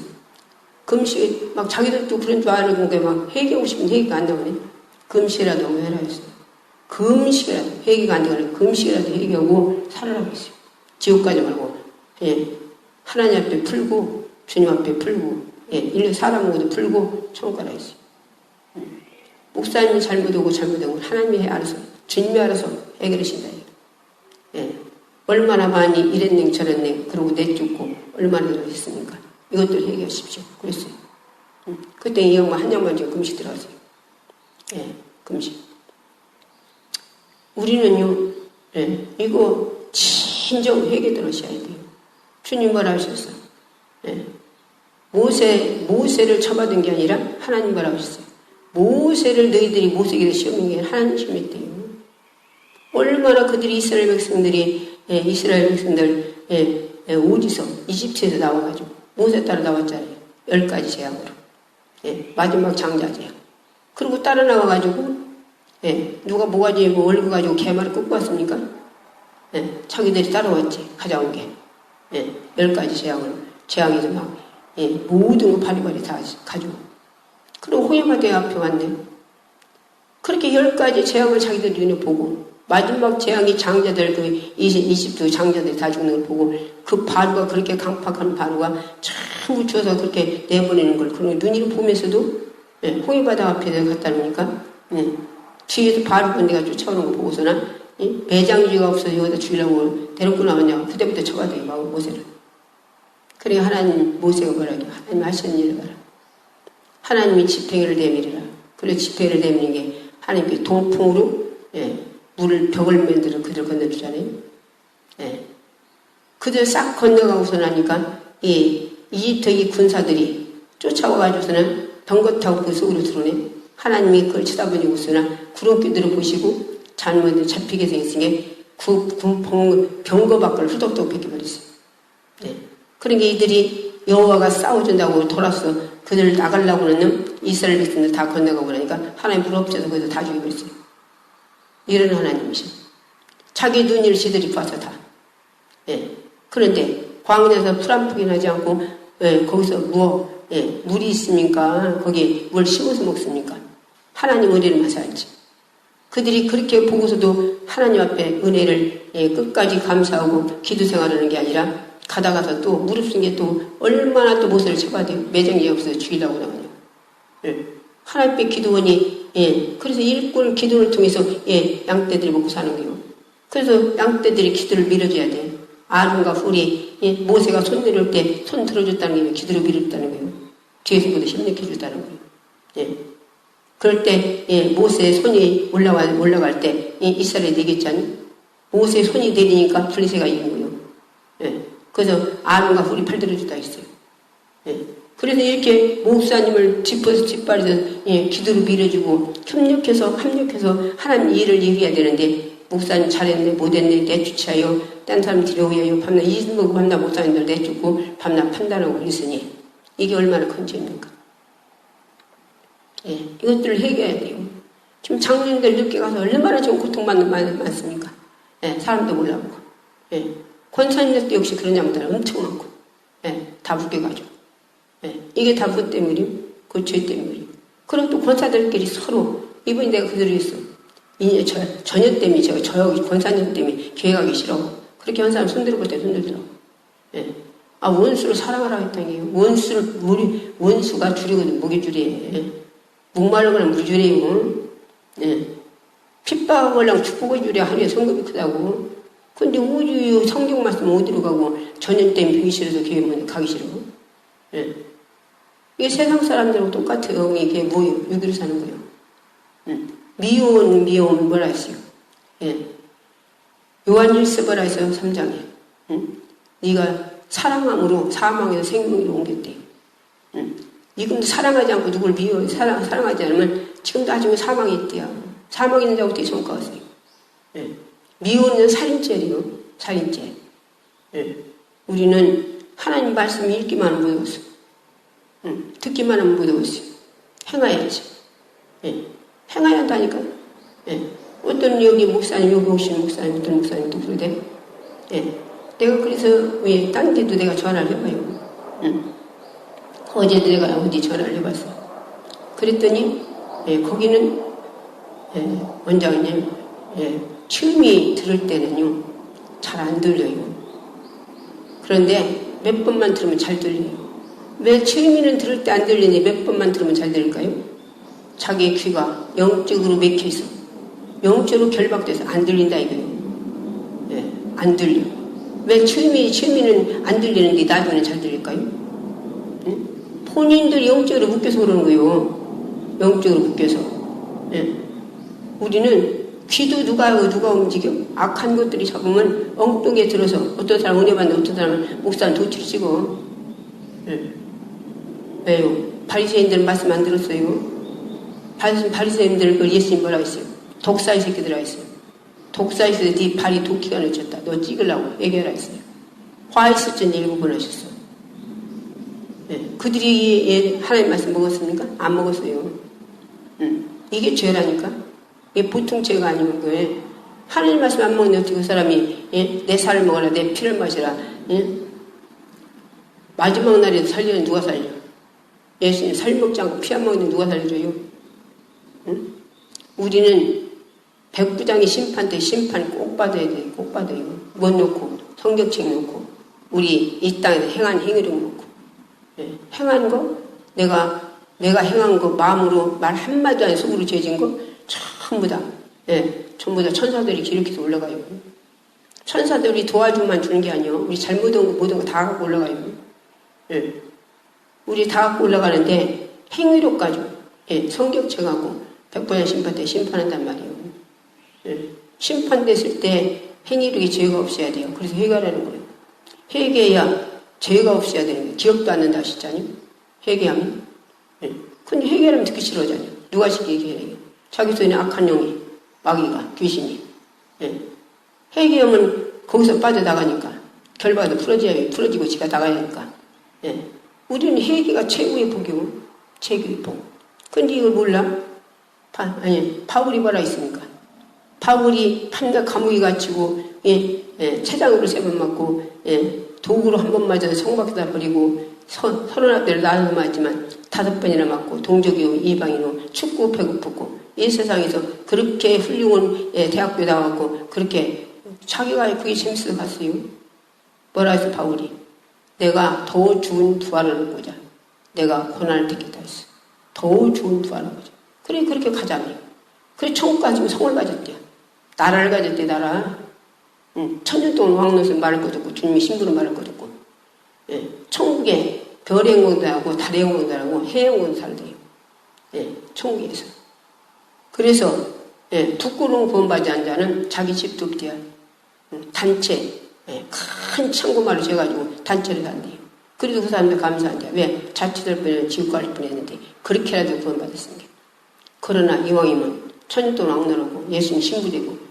금식 막 자기들도 그런 줄 아는 게 막 회개하고 싶은 회개가 안 나오네. 금식이라도 해라 했어요. 금식이라도 회개가 안 되거나 금식이라도 회개하고 살아라고 했어요. 지옥 가지 말고 하나님 앞에 풀고 주님 앞에 풀고 인류 사람하고도 풀고 천국 가라 했어요. 목사님이 잘못하고 하나님이 알아서 주님이 알아서 해결하신다. 얼마나 많이 이랬네 저랬네 그러고 내쫓고 얼마나 들어있습니까? 이것들 해결하십시오. 그랬어요. 그때 이 양반 한 양반 지금 금식 들어가세요. 금식. 우리는요 이거 진정 회개 들어셔야 돼요. 주님 뭐라 하셨어? 모세를 쳐받은 게 아니라 하나님 뭐라 하셨어요? 모세를 너희들이 모세에게 시험한 게 하나님 시험했대요. 얼마나 그들이 이스라엘 백성들 어디서 이집트에서 나와가지고 모세 따라 나왔잖아요. 10가지 재앙으로. 마지막 장자 재앙. 그리고 따라 나와가지고 누가 모가지에 얼굴 가지고 개말을 끄고 왔습니까? 자기들이 따라왔지. 가져온 게. 10가지 재앙에서 막 모든 거 바리바리 다 가지고. 그리고 호야마대 앞에 왔네. 그렇게 10가지 재앙을 자기들 눈에 보고 마지막 재앙이 장자들 그 20도 장자들이 다 죽는 걸 보고 그 바로가 그렇게 강팍한 바로가 참 묻혀서 그렇게 내보내는 걸 그런 눈으로 보면서도 호야바다 앞에 갔다 오니까 뒤에서 바로 내가 쫓아오는 거 보고서는 매장지가 없어서 여기다 죽이려고 데리고 나왔냐고 그때부터 쳐가대요 모세를. 그래 하나님 모세가 뭐라고 하나님 하시는 일을 봐라. 하나님이 지팡이를 내밀으라. 그래 지팡이를 내미는 게 하나님께 동풍으로 물을 벽을 만들어 그들 건너주잖아요. 그들 싹 건너가고서 나니까 이집트 이 군사들이 쫓아와가지고서는 덩거 타고 그 속으로 들어오네. 하나님이 그걸 쳐다보니고서는 구름기들을 보시고 잘못 잡히게 생겼으니 병거 밖을 후덕덕 벗겨버렸어요. 그러니까 이들이 여호와가 싸워준다고 돌아서 그들을 나가려고 하는 이스라엘 백성들 다 건너가고 그러니까 하나님 불 없어서 거기서 다 죽여버렸어요. 이런 하나님이셔. 자기 눈을 지들이 봐서 다. 그런데 광야에서 풀 한 폭이 나지 않고 거기서 물이 있습니까? 거기에 뭘 심어서 먹습니까? 하나님 은혜를 마셔야지. 그들이 그렇게 보고서도 하나님 앞에 은혜를 끝까지 감사하고 기도 생활하는 게 아니라 가다가서 또 무릎쓴 게 또 얼마나 또 모세를 쳐봐야 돼요. 매정이 없어서 죽이려고 나가냐고. 하나님께 기도원이 그래서 일꾼 기도를 통해서 양떼들이 먹고 사는 거예요. 그래서 양떼들이 기도를 밀어줘야 돼. 아론과 훌이 모세가 손 내려올 때 손 들어줬다는 게 기도를 밀어줬다는 거예요. 뒤에서부터 협력해줬다는 거예요. 그럴 때 모세의 손이 올라갈 때 이스라엘이 내겠잖아요. 모세의 손이 내리니까 블레셋가 이긴 거예요. 그래서 아론과 훌이 팔 들어줬다 했어요. 그래서 이렇게 목사님을 뒷발에서 기도를 밀어주고 협력해서 하나님 일을 얘기해야 되는데 목사님 잘했네 못했네 내쫓아요 딴 사람 들여오여요 밤낮 이승복 밤낮 목사님들 내쫓고 밤낮 판단하고 그랬으니 이게 얼마나 큰 죄입니까? 이것들을 해결해야 돼요. 지금 장로님들 늦게 가서 얼마나 좀 고통받는 많습니까? 사람도 몰라보고 권사님들도 역시 그런 양반들 엄청 많고 다 묶여가지고 이게 다 뭐 때문이요? 그 죄 때문이요. 그리고 또 권사들끼리 서로 이번에 내가 그대로 했어. 전혀 때문에 저 권사님 때문에 교회 가기 싫어. 그렇게 한 사람 손들어볼 때 손들더라고. 원수를 사랑하라고 했다는 게 원수가 줄이거든 목이줄이에요. 목마르거나 물줄이에요. 핍박을랑 축복의 줄이 하루에 성급이 크다고. 근데 우주 성경 말씀 어디로 가고 전혀 때문에 보기 싫어서 교회 가기 싫어. 이게 세상 사람들하고 똑같아요. 이게 뭐예요? 여기로 사는 거예요. 미운 뭐라 했어요? 요한일서 뭐라 했어요? 3장에. 네가 사랑함으로 사망에서 생명으로 옮겼대. 지금도 사랑하지 않고 누굴 미워 사랑하지 않으면 지금도 아직은 사망이 있대요. 사망이 있는 자고 어떻게 전과 왔어요. 미워는 살인죄래요. 살인죄. 우리는 하나님 말씀 읽기만 하면 못 얻었어. 듣기만 하면 못 얻었어요. 행해야지. 행해야 한다니까. 어떤 여기 목사님, 여기 오신 목사님, 어떤 목사님 또 그러대. 내가 그래서 왜 딴 데도 내가 전화를 해봐요. 어제도 내가 어디 전화를 해봤어. 그랬더니 거기는 원장님 처음이 들을 때는요 잘 안 들려요. 그런데 몇 번만 들으면 잘 들려요. 왜 처음에는 들을 때 안 들리니 몇 번만 들으면 잘 들릴까요? 자기 귀가 영적으로 맥혀있어. 영적으로 결박돼서 안 들린다 이거예요. 안 들려. 왜 처음에는 안 들리는데 나중에는 잘 들릴까요? 본인들이 영적으로 묶여서 그러는 거예요. 영적으로 묶여서. 우리는 귀도 누가 움직여? 악한 것들이 잡으면 엉뚱하게 들어서 어떤 사람 은혜 받는데 어떤 사람은 목사는 도치를 찍어. 왜요? 바리새인들 말씀 안 들었어요? 바리새인들 그 예수님 뭐라고 했어요? 독사의 새끼들아 했어요. 독사의 새끼들 네 발이 도끼가 놓쳤다. 너 찍으려고 얘기하라 했어요. 화했을전 7번 하셨어. 그들이 하나님 말씀 먹었습니까? 안 먹었어요. 이게 죄라니까. 이게 보통 죄가 아니면 그게 하나님 말씀 안 먹는데 어떻게 그 사람이 내 살을 먹어라 내 피를 마시라 마지막 날에도 살리는 누가 살려? 예수님 살 먹지 않고 피 안 먹는데 누가 살려줘요? 우리는 백부장의 심판 때 심판 꼭 받아야 돼. 꼭 받아요. 못 놓고 성경책 놓고 우리 이 땅에서 행한 행위를 놓고 행한 거 내가 행한 거 마음으로 말 한마디 안 속으로 죄진 거 전부 다 천사들이 기록해서 올라가요. 천사들이 도와주만 주는 게 아니에요. 우리 잘못한 거 모든 거 다 갖고 올라가요. 우리 다 갖고 올라가는데 행위로 가지고 성격책하고 백부장 심판 때 심판한단 말이에요. 심판됐을 때 행위력이 죄가 없어야 돼요. 그래서 회개하라는 거예요. 회개해야 죄가 없어야 되는 거예요. 기억도 안 난다 하시잖아요. 회개하면. 근데 회개하면 듣기 싫어하잖아요. 누가 시키게 회개해요. 자기 손에 악한 영이, 마귀가, 귀신이. 회개하면 거기서 빠져나가니까. 결과도 풀어지고 지가 나가야 하니까. 우리는 회개가 최고의 복이고, 최고의 복. 근데 이걸 몰라? 바울이 뭐라 했습니까? 바울이 판가 감옥에 갇히고, 채장으로 3번 맞고, 도구로 1번 맞아서 성박사 버리고, 30앞대를 나눠서 맞지만 5번이나 맞고, 동족이요, 이방인요, 춥고 배고프고, 이 세상에서 그렇게 훌륭한 대학교 나왔고, 그렇게 자기가 그게 재밌어서 갔어요. 뭐라 해서 바울이? 내가 더 좋은 부활을 얻고자 내가 고난을 택했다 했어. 더 좋은 부활을 얻고자. 그래, 그렇게 가자며. 그래, 천국 가지고 성을 가졌대요. 나라를 가졌대, 나라. 1000년 동안 왕노선 말을 거뒀고, 주님이 신부로 말을 거뒀고, 천국에 별의 영광도 하고, 달의 영광도 하고, 해의 영광도 살대요. 천국에서. 그래서, 두꺼운 구원받지 않은 자는 자기 집도 없대요. 단체, 큰 창고말로 재가지고 단체를 산대요. 그래도 그 사람들 감사한대요. 왜? 자취될 뻔했는 지옥 갈 뻔했는데, 그렇게라도 구원받았으니까. 그러나 이왕이면 천년 동안 왕노하고 예수님 신부되고,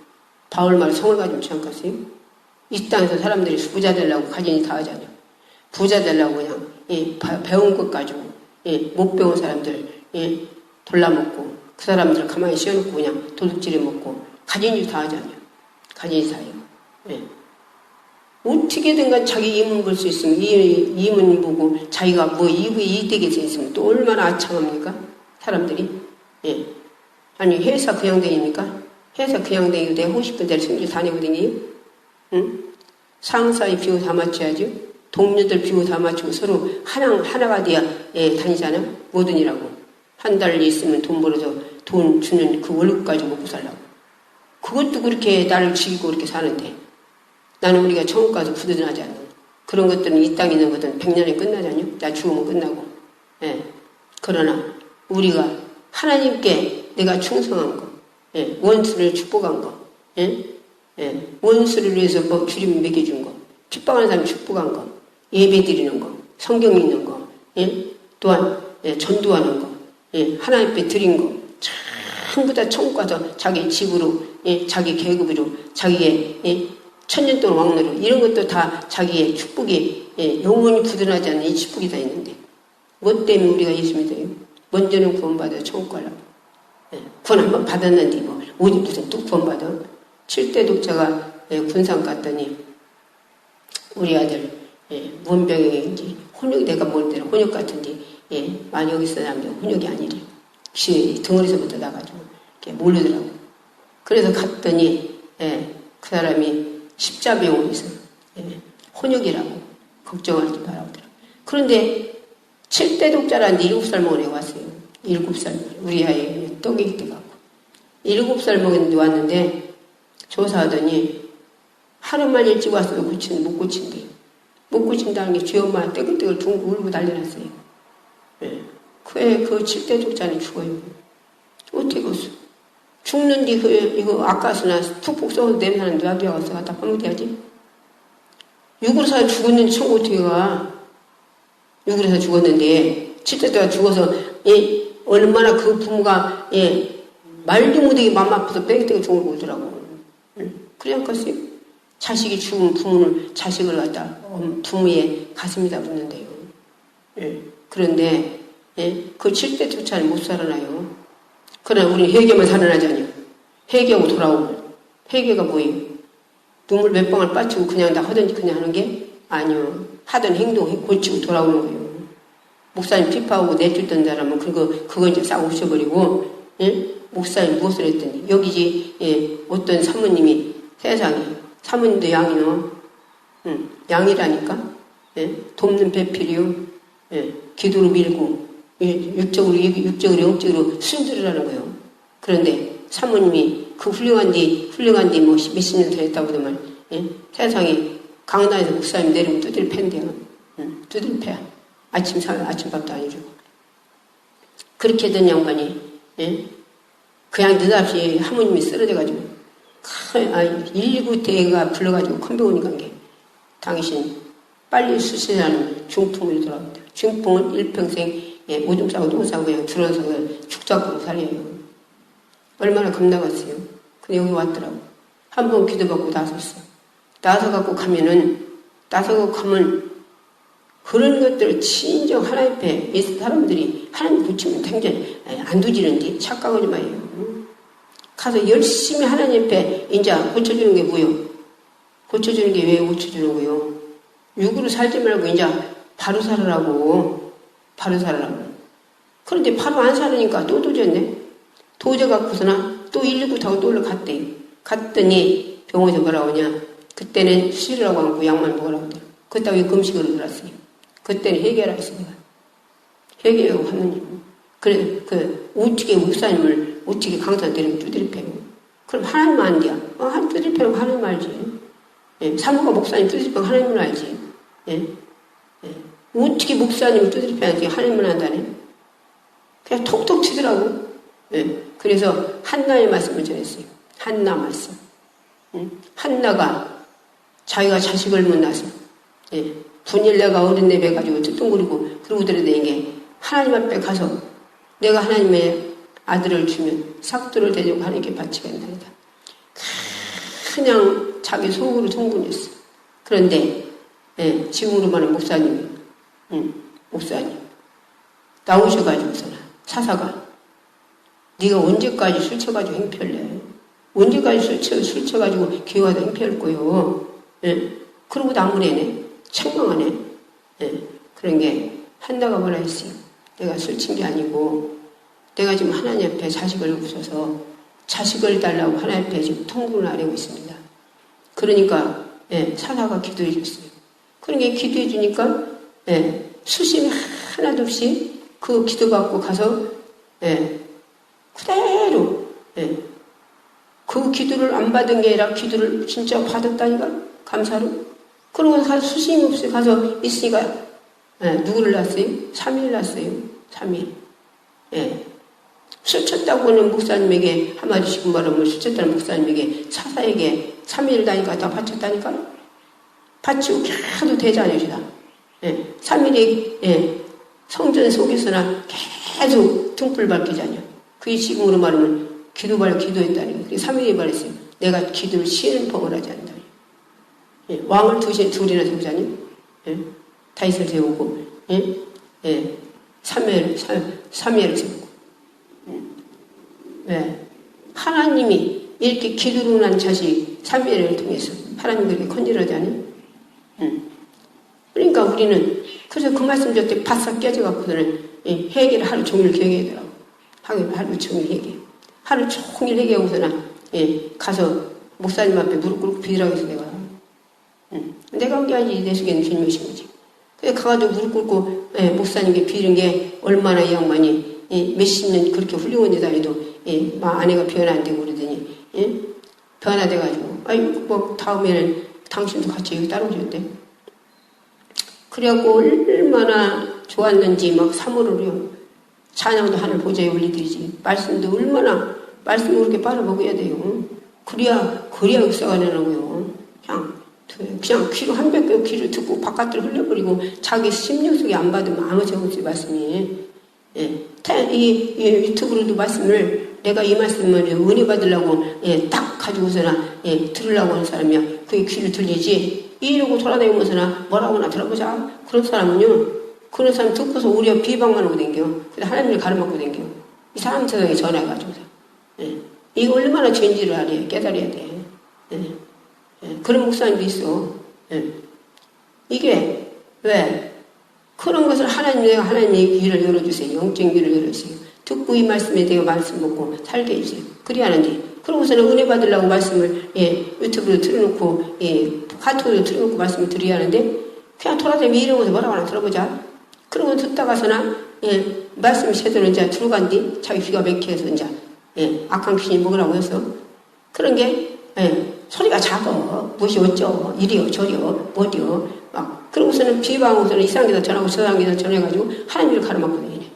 바울 말 성을 가지면 취한갔어요. 이 땅에서 사람들이 부자 되려고 가진이 다 하잖아요. 부자 되려고 그냥 배운 것 가지고 못 배운 사람들 돌라먹고 그 사람들 가만히 씌워놓고 그냥 도둑질해 먹고 가진이 다 하잖아요. 가진이 다해요. 어떻게든 간 자기 이문 볼 수 있으면 이문 보고 자기가 뭐 이득이 있으면 또 얼마나 아참합니까? 사람들이. 아니 회사 그냥 다닙니까? 회사 그냥 다니고 내가 하고 싶은 대로 승질 다 내고 다니요? 상사의 비호 다 맞춰야죠. 동료들 비호 다 맞추고 서로 하나가 돼야 다니잖아. 뭐든 일하고. 한 달 있으면 돈 벌어서 돈 주는 그 월급 가지고 먹고 살라고. 그것도 그렇게 나를 죽이고 그렇게 사는데 나는 우리가 천국 가서 부도전하지 않는 그런 것들은 이 땅에 있는 것들은 100년에 끝나잖아요. 나 죽으면 끝나고. 그러나 우리가 하나님께 내가 충성한 거 원수를 축복한 거 원수를 위해서 뭐 주님이 먹여준 거 축복하는 사람이 축복한 거, 예배 드리는 거, 성경 읽는 거, 예? 또한 예, 전도하는 거, 예, 하나님 앞에 드린 거 전부 다 천국 가서 자기 집으로, 예, 자기 계급으로, 자기의 예, 천년 동안 왕노로 이런 것도 다 자기의 축복이 예, 영원히 부드러나지 않는 이 축복이 다 있는데 뭐 때문에 우리가 예수 믿어요? 먼저는 구원받아 천국 가려고. 예, 구원 한번 받았는데 뭐 어디 무슨 또 구원받아? 7대 독자가 예, 군산 갔더니 우리 아들 예, 무슨 병인지 혼역이 내가 모르는 대로 혼역 같은데 예, 많이 여기서 나면 혼역이 아니래. 덩어리서부터 나가지고 이렇게 모르더라고. 그래서 갔더니 예, 그 사람이 십자병원에서 예, 혼역이라고 걱정하지 말라고 하더라고. 그런데 7대 독자라는데 7살 먹은 애가 왔어요. 7살 먹은 우리 아이 떡이 때 갖고 7살 먹었는데 왔는데 조사하더니 하루만 일찍 왔어도 못 고친대. 못 고친다는 게 쥐 엄마 떼글떼글 둥고 울고 난리났어요. 예. 그 7대 독자는 죽어요. 어떻게 걷어? 죽는데 이거 아까서나 푹푹 썩어서 냄새나는 뇌아비가 와서 갖다 파묻어야지. 육으로 사서 죽었는데 천국 어떻게 가? 육으로 사서 죽었는데 7대 독자가 죽어서 예, 얼마나 그 부모가 예, 말도 못하게 맘 아파서 뺑뺑 죽을 오더라고. 그래 않겠어요? 자식이 죽은 부모를 자식을 갖다 부모의 가슴에다 묻는데요. 예. 그런데 예? 그 7대 독자는 못 살아나요. 그러나 우리 회개만 살아나자니요. 회개하고 돌아오면 회개가 뭐예요? 눈물 몇 방울 빠치고 그냥 다 하든지 그냥 하는 게 아니요. 하던 행동 고치고 돌아오는 거예요. 목사님 피파하고 내쫓던 사람은 그거 이제 싹 없애버리고 예? 목사님 무엇을 했더니 여기지 예, 어떤 사모님이 세상에 사모님도 양이요. 양이라니까 예? 돕는 배필이요. 예? 기도로 밀고 육적으로 영적으로 순들으라는 거예요. 그런데 사모님이 그 훌륭한 뒤 뭐 몇십 년 더 했다고 그러면 예? 세상에 강단에서 목사님 내리면 두드려 팬대요. 두드려 패. 아침밥도 안 해주고. 그렇게 된 양반이 예? 그냥 느닷없이 하모님이 쓰러져가지고 119대가 불러가지고 큰 병원이 간 게 당신 빨리 수술하는 중풍을 들어갑니다. 중풍은 일평생 예, 오줌 싸고 똥 싸고 그냥 들어서 죽자고 살려요. 얼마나 겁나갔어요. 근데 여기 왔더라고. 한 번 기도받고 나섰어. 나서갖고 가면 그런 것들을 진정 하나님 앞에 예수 사람들이 하나님 고치면 굉장히 안 두지는데 착각하지 마요. 가서 열심히 하나님 앞에 이제 고쳐주는 게 뭐요? 고쳐주는 게 왜 고쳐주는 거요? 육으로 살지 말고 이제 바로 살으라고. 그런데 바로 안 살으니까 또 도졌네. 도져갖고서나 또 119 타고 또 올라갔대요. 갔더니 병원에서 뭐라고 하냐. 그때는 수술이라고 하고 약만 먹으라고 하더라고. 그때 왜 금식으로 들었어요. 그때는 회개하라 했습니다. 회개하고 하느님. 그래, 어떻게 목사님을 어떻게 강사 때리면 두드려 패고. 그럼 하나님만 안 돼요. 한 두드려 패고 하나님 알지. 예, 사모가 목사님 두드려 패고 하나님을 알지. 예. 어떻게 목사님을 두드려 패야지 하나님을 안다네. 그냥 톡톡 치더라고. 예. 그래서 한나의 말씀을 전했어요. 한나 말씀. 한나가 자기가 자식을 못 낳아서 예. 분일내가 어린애 배가지고 뜨뚱거리고 그러고 들어다니는 게 하나님 앞에 가서 내가 하나님의 아들을 주면 삭도를 대려고 하나님께 바치겠나이다. 그냥 자기 속으로 통분했어. 그런데 예, 지금으로 말하는 목사님 나오셔가지고서는 사사가 네가 언제까지 술 쳐가지고 행패할래? 언제까지 술 쳐가지고 기회가 행패할 거요? 예? 그러고 나무래네. 책망하네. 예. 그런 게 한나가 뭐라 했어요. 내가 술 친 게 아니고 내가 지금 하나님 앞에 자식을 없어서 자식을 달라고 하나님 앞에 지금 통곡을 하려고 있습니다. 그러니까 예, 사사가 기도해 줬어요. 그러니까 기도해 주니까 예, 수심이 하나도 없이 그 기도받고 가서 예, 그대로 예, 그 기도를 안 받은 게 아니라 기도를 진짜 받았다니까 감사로. 그러고 가서 수심이 없이 가서 있으니까 예, 누구를 낳았어요? 3일 낳았어요. 3일. 예. 술 쳤다고는 목사님에게 한마디씩 말하면 술 쳤다는 목사님에게 사사에게 3일 다니까 다 바쳤다니까. 바치고 계속 대자녀시다. 예, 3일의 예, 성전 속에서나 계속 등불 밝히자녀. 그게 지금으로 말하면 기도했다는 거예요. 3일이 말했어요. 내가 기도를 쉬는 법을 하지 않는다. 예, 왕을 둘이나 세우자녀. 예, 다윗을 세우고, 예, 예, 사무엘을 세우고. 예, 하나님이 이렇게 기도로 난 자식 사무엘을 통해서 하나님 그렇게 컨질하지 않아요? 그러니까 우리는 그래서 그 말씀 줄 때 바싹 깨져갖고는 회개를 하루 종일 회개하더라고. 하루 종일 회개. 하루 종일 회개하고서는 가서 목사님 앞에 무릎 꿇고 비라고 해서 내가 한 게 아니지. 내 속에는 주님이 오신 거지. 그래서 가가지고 무릎 꿇고 목사님께 비는 게 얼마나 이 양반이 몇십 년 그렇게 훌륭한 여자에도 아내가 변화되고 그러더니 변화돼가지고 아이고 뭐 다음에는 당신도 같이 여기 따라오셨대. 그래갖고 얼마나 좋았는지 막 사모를 찬양도 하늘 보좌에 올리듯이 말씀도 얼마나 말씀을 그렇게 빨아먹어야 돼요. 그래야 역사가 되는 거예요. 그냥 귀로 한 백 귀를 듣고 바깥으로 흘려버리고 자기 심령 속에 안 받으면 아무 소용없어요. 말씀이. 이 유튜브로도 말씀을 내가 이 말씀을 은혜 받으려고 딱 가지고서나 들으려고 하는 사람이야. 그게 귀를 들리지. 이러고 돌아다니면서나 뭐라고나 들어보자. 그런 사람은요. 그런 사람 듣고서 오히려 비방만 하고 댕겨. 그래서 하나님을 가로막고 댕겨. 이 사람 세상에 전화해가지고서. 이거 얼마나 죄인지를 알아야 깨달아야 돼. 그런 목사님도 있어. 이게 왜? 그런 것을 내가 하나님의 귀를 열어주세요. 영적인 귀를 열어주세요. 듣고 이 말씀에 대해 말씀 먹고 살게 해주세요. 그래야 하는데 그러고서는 은혜 받으려고 말씀을 유튜브로 틀어놓고 카톡으로 틀어놓고 말씀을 드려야 하는데 그냥 돌아다니면 이러고서 뭐라고 하나 들어보자. 그러고 듣다가서나 말씀이 제대로 이제 들어간 뒤 자기 귀가 맥혀서 이제 악한 귀신이 먹으라고 해서 그런 게 소리가 작아. 무엇이 어쩌 이리요 저리요 어디요 막 그러고서는 비방하고서는 이 사람에다 전하고 저 사람에다 전해가지고 하나님을 가로막고 다니네.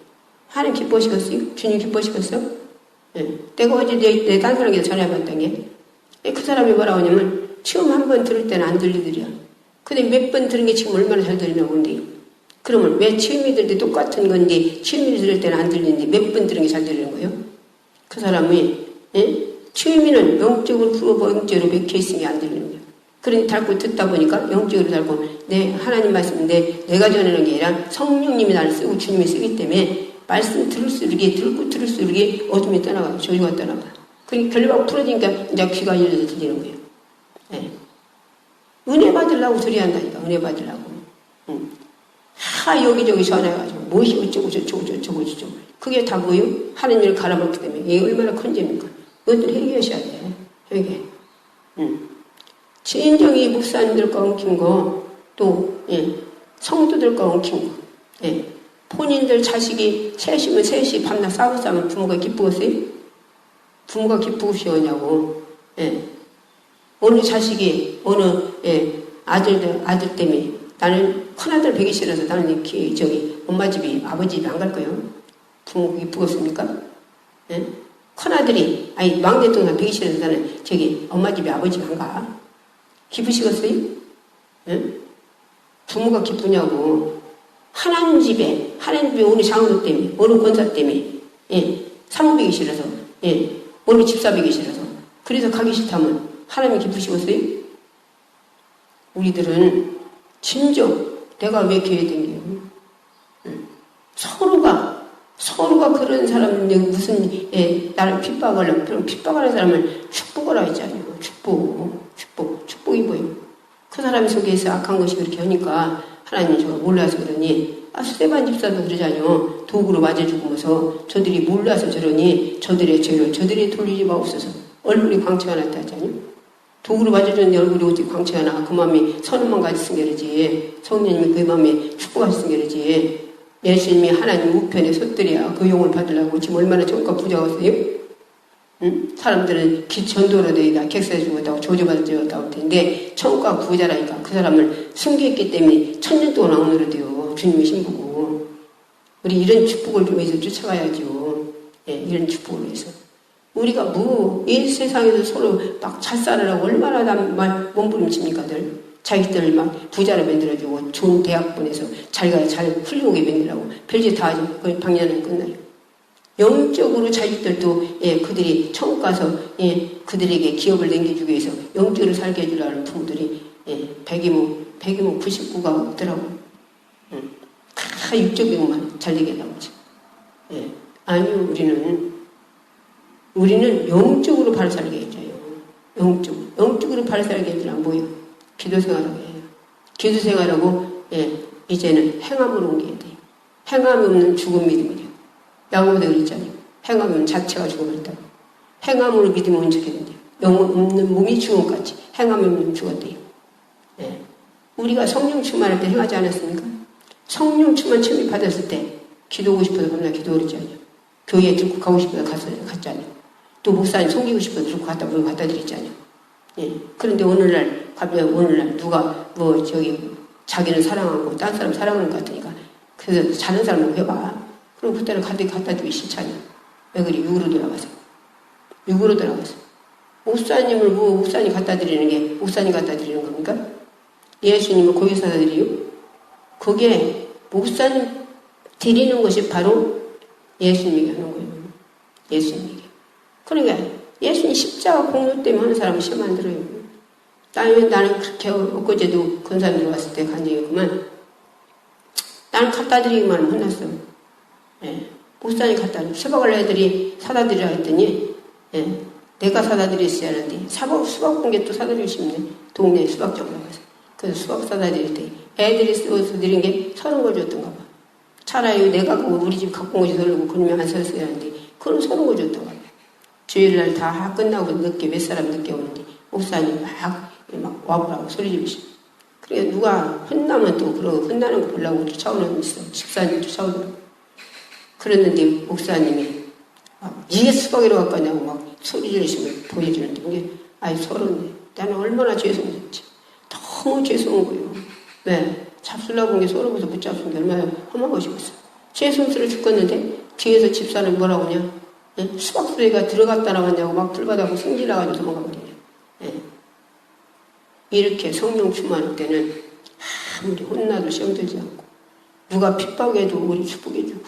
하나님 기뻐하시겠어요? 주님 기뻐하시겠어요? 내가 어제 내 딴 사람에다 전해봤던 게 그 사람이 뭐라고 하냐면 처음 한 번 들을 때는 안 들리더래요. 근데 몇 번 들은 게 지금 얼마나 잘 들리냐고 근데 그러면 왜 처음에 들을 때 똑같은 건데 처음에 들을 때는 안 들리는데 몇 번 들은 게 잘 들리는 거예요? 그 사람이 처음에는 영적으로 풀어보 영적으로 맥혀있으면 안 들리는 거예요. 그러니 달고 듣다 보니까 영적으로 달고 내 하나님 말씀인데 내가 전하는 게 아니라 성령님이 나를 쓰고 주님이 쓰기 때문에 말씀 들을수록 어둠이 떠나가요. 조류가 떠나가요. 그러니까 결과가 풀어지니까 이제 귀가 열려서 들리는 거예요. 은혜 받으려고 드려야 한다니까. 은혜 받으려고. 여기저기 전화해가지고 무엇이 어쩌고 저쩌고 그게 다 뭐예요? 하나님을 갈아먹기 때문에 이게 얼마나 큰 죄입니까? 그것들 회개하셔야 돼. 회개. 진정이 목사님들과 엉킨 거, 또 성도들과 엉킨 거. 본인들 자식이 셋이면 셋이 밤낮 싸우면 부모가 기쁘겠어요? 부모가 기쁘시냐고. 어느 자식이 어느 아들 때문에 나는 큰아들 보기 싫어서 나는 엄마 집이 아버지 집이 안 갈 거예요. 부모가 기쁘겠습니까? 큰아들이 막내 동생 보기 싫어서 나는 엄마 집이 아버지 집 안 가. 기쁘시겠어요? 부모가 기쁘냐고. 하나님 집에 어느 장로 때문에, 어느 권사 때문에, 사모되기 싫어서, 어느 집사 보기 싫어서, 그래서 가기 싫다면 하나님이 기쁘시겠어요? 우리들은 진정 내가 왜 교회 댕겨요? 서로가 그런 사람은 무슨 나를 핍박하려고 그런 핍박하는 사람을 축복하라 했잖아요. 축복이 뭐예요? 그 사람 속에서 악한 것이 그렇게 하니까 하나님이 저걸 몰라서 그러니 스테반 집사도 그러잖아요. 도구로 맞아 죽으면서 저들이 몰라서 저러니 저들의 죄를 저들이 돌리지 마옵소서. 얼굴이 광채가 났다 하잖아요. 도구로 맞아 죽는데 얼굴이 어떻게 광채가 나. 그 마음이 선언만 가졌은 게 그러지. 성령님이 그 마음에 축복하셨은 게 그러지. 예수님이 하나님 우편에 섰더래야 그 용을 받으려고 지금 얼마나 정가 부자였어요? 사람들은 전도로 되다 객사해 죽었다고 조져받아 죽었다고 할 텐데 천국가 부자라니까 그 사람을 숨겼기 때문에 1000년 동안 악물어 돼요. 주님의 신부고. 우리 이런 축복을 좀 해서 쫓아가야죠. 이런 축복을 해서. 우리가 이 세상에서 서로 막 잘 살으라고 얼마나 몸부림칩니까들. 자기들 막 부자로 만들어주고 좋은 대학 보내서 자기가 잘 훌륭하게 만들라고 별짓 다 하지. 그 방향은 끝나요. 영적으로 자식들도 그들이 천국 가서 그들에게 기업을 남겨주기 위해서 영적으로 살게 해주려는 부모들이 백이모 99가 없더라고. 다 육적으로만 잘 되게 나오지. 아니요, 우리는 영적으로 바로 살게 해줘요. 영적으로 바로 살게 해주려면 뭐예요? 기도 생활하게 해요. 기도 생활하고 이제는 행함으로 옮겨야 돼요. 행함이 없는 죽은 믿음이래요. 야고보도 그랬잖아요. 행함이 없는 자체가 죽어버렸다고. 행함으로 믿음을 온전하게 된대요. 영 없는 몸이 죽음같이 행함이 없는 죽었대요. 우리가 성령 충만할 때 행하지 않았습니까? 성령 충만 처음 받았을 때 기도하고 싶어서 밤낮 기도를 했잖아요. 교회에 들고 가고 싶어서 갔잖아요. 또 목사님 섬기고 싶어서 들고 갖다 드렸잖아요. 그런데 오늘날 누가 자기는 사랑하고 딴 사람 사랑하는 것 같으니까 그래서 자는 사람은 해봐. 그럼 그때는 갖다 주기 싫잖아요. 왜 그래? 육으로 돌아가서. 목사님 갖다 드리는 게 목사님 갖다 드리는 겁니까? 예수님을 거기 사다 드리요? 그게 목사님 드리는 것이 바로 예수님에게 하는 거예요. 예수님에게. 그러니까 예수님 십자가 공로 때문에 하는 사람은 시험 안 들어요. 나는 그렇게 엊그제도 건산 들어갔을 때 간 적이 있구만. 나는 갖다 드리기만 하면 혼났어. 목사님 갖다 드리고 수박을 애들이 사다 드리라 했더니 내가 사다 드렸어야 하는데 수박 공개 또 사다 주고 싶네. 동네에 수박점 가서. 그래서 수박 사다 드릴 때 애들이 써서 드린 게 30걸 줬던가 봐. 차라리 내가 우리 집 갖고 온 것이 설르고 그러면 안 샀어야 하는데 그럼 30걸 줬던가 봐. 주일날 다 끝나고 몇 사람 늦게 오는데 목사님 막 와보라고 소리 지르시고. 그러니까 누가 혼나면 또 그러고 혼나는 거 보려고 쫓아오는 있어. 집사님 쫓아오더라고. 그랬는데 목사님이 이게 수박이라고 갖고 왔냐고 막 소리 지르시면 보여주는데 그게 서러운데 나는 얼마나 죄송했지. 너무 죄송한 거예요. 왜? 잡수려고 한 게 서러워서 못 잡수는 게 얼마나 험한 것이겠어. 죄송스러워 죽겠는데 뒤에서 집사는 뭐라고 하냐? 수박 소리가 들어갔다 나왔냐고 막 불받아고 승질나가지고 도망가 버리냐. 이렇게 성령 충만할 때는 아무리 혼나도 시험 들지 않고 누가 핍박해도 우리 축복해주고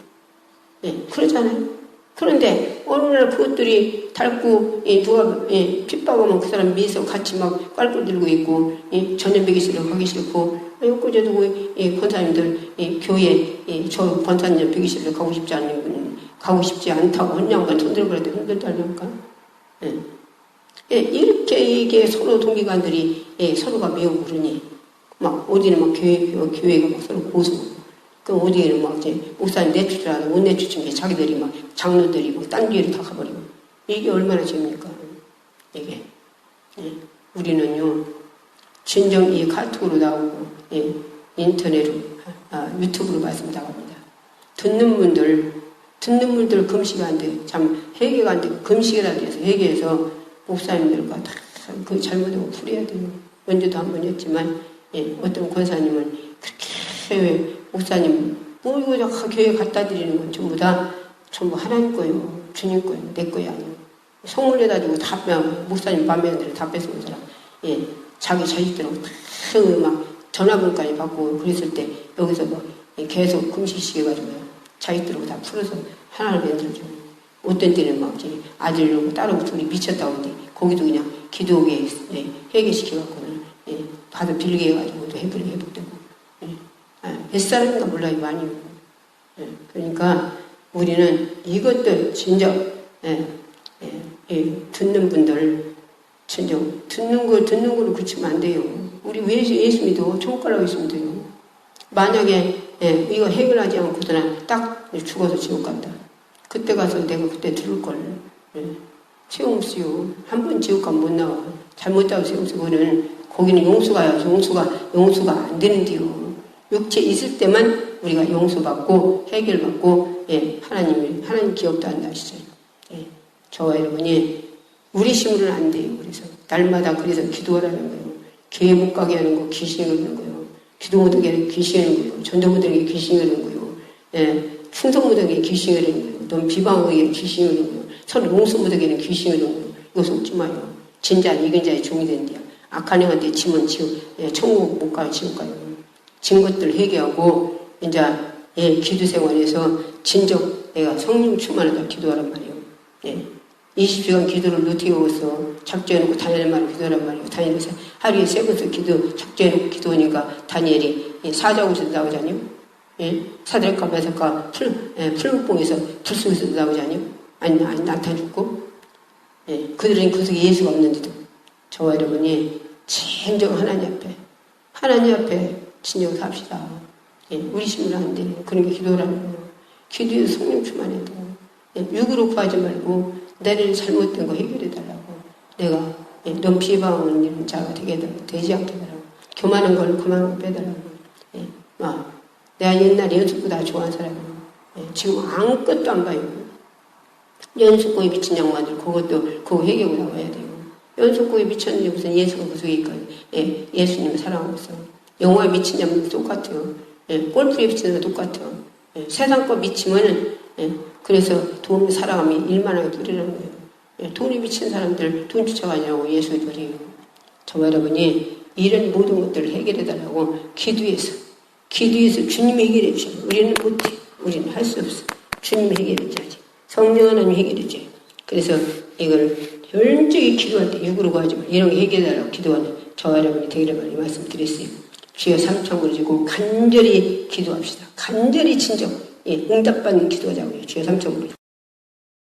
그러잖아요. 그런데 어느 날 그것들이 닳고 누가 핍박하면 그 사람 미에서 같이 막 깔끔 들고 있고 전염 배기 싫어 가기 싫고 엊그제도 권사님들 교회 저 권사님 배기 싫어 가고 싶지 않다고 헌양반 손들어 그랬더니 힘들다니까. 이렇게 이게 서로 동기관들이 서로가 매우 그러니 막 어디는 막 교회가 막 서로 고소하고 그 어디에는 막 이제 목사님 내추라도 못 내추친 게 자기들이 막 장로들이 막 딴 뒤로 다 가버리고 이게 얼마나 죄입니까? 이게 우리는요 진정 이 카톡으로 나오고 인터넷으로 유튜브로 말씀 나갑니다. 듣는 분들 금식이 안 돼. 참 회개가 안 되고 금식이라도 해서 회개해서 목사님들과 다 그 잘못하고 풀어야 돼요. 먼저도 한 번 했지만 어떤 권사님은 그렇게 목사님 뭐 이거 교회 갖다 드리는 건 전부 하나님 거예요. 주님 거예요. 내 거야 아니에요. 선물 내다주고 다 목사님 맘에 안 들어 다 뺏어온 사람. 자기 자식들하고 막 전화번호까지 받고 그랬을 때 여기서 뭐 계속 금식시켜가지고요. 자식들하고 다 풀어서 하나를 만들어줘. 어떤 때는 막 아들하고 딸하고 둘이 미쳤다고 하는데 거기도 그냥 기도하게 회개시켜갖고는 다들 빌게 해가지고 또 회복되고 몇 사람인가 몰라요. 많이. 그러니까 우리는 이것들 진정 듣는 분들 진정 듣는 걸로 그치면 안 돼요. 우리 왜 예수 믿어? 천국가라고 있으면 돼요. 만약에 이거 해결하지 않고서는 딱 죽어서 지옥 간다. 그때 가서 내가 그때 들을걸. 세움수요. 한 번 지옥 가면 못 나와. 잘못하고 세움수고는 거기는 용수가요. 용수가 안 되는데요. 육체 있을 때만 우리가 용서받고 해결받고 하나님 기억도 한다 하시죠. 저와 여러분이 우리 심으로는 안 돼요. 그래서 날마다 그래서 기도하라는 거예요. 교회 못 가게 하는 거 귀신이 그러는 거예요. 기도 못하게 하는 게 귀신이 그러는 거예요. 전도 못하게 귀신이 그러는 거예요. 충성 못하게 귀신이 그러는 거예요. 넌 비방하게 귀신이 그러는 거예요. 서로 용서 못하게 하는 귀신이 그러는 거예요. 이거 속지 마요. 진자 이긴 자의 종이 된대요. 악한 영한테 짐은 천국 못 가요, 지옥 가요. 진 것들 회개하고, 이제, 기도 생활에서 진정 내가 성령 충만하다 기도하란 말이에요. 20시간 기도를 어떻게 하고서 작정해놓고 다니엘만 기도하란 말이에요. 다니엘에서 하루에 3번씩 기도, 작정해놓고 기도하니까 다니엘이 사자굴에서 나오잖아요. 사드락과 메삭과 풀무봉에서 불 속에서 나오잖아요. 아니, 나타 죽고. 그들은 그 속에 예수가 없는데도 저와 여러분이 진정 하나님 앞에 진정 삽시다. 우리 심을 하는데 그런 게 기도라는 거예요. 기도에서 성령 충만해야 돼요. 육으로 구하지 말고 내를 잘못된 거 해결해달라고. 내가 너무 비방하는 이런 자가 되지 않게 해달라고. 교만한 걸 그만 빼달라고. 내가 옛날에 연습고 다 좋아하는 사람이에요. 지금 아무것도 안 봐요. 연습고에 미친 양반들 그거 해결하고 나와야 돼요. 연습고에 미쳤는데 무슨 예수가 그 속에 있거든요. 예수님을 사랑하고 있어. 영화에 미친 양반도 똑같아요. 골프에 미치는 거 똑같아요. 세상 거 미치면은 그래서 돈 사랑하면 일만하게 뿌리라는 거예요. 돈에 미친 사람들 돈 쫓아가냐고 예수를 버려요. 저와 여러분이 이런 모든 것들을 해결해달라고 기도해서 주님이 해결해 주셔요. 우리는 못해. 우리는 할 수 없어. 주님이 해결해 줘야지. 성령 하나님 해결해 줘요. 그래서 이걸 열정히 기도할 때 육으로 구하지 말고 이런 거 해결해달라고 기도하는 저와 여러분이 되기를 많이 말씀드렸어요. 주여 삼천으로 지고 간절히 기도합시다. 간절히 진정 응답받는 기도하자고요. 주여 삼천으로.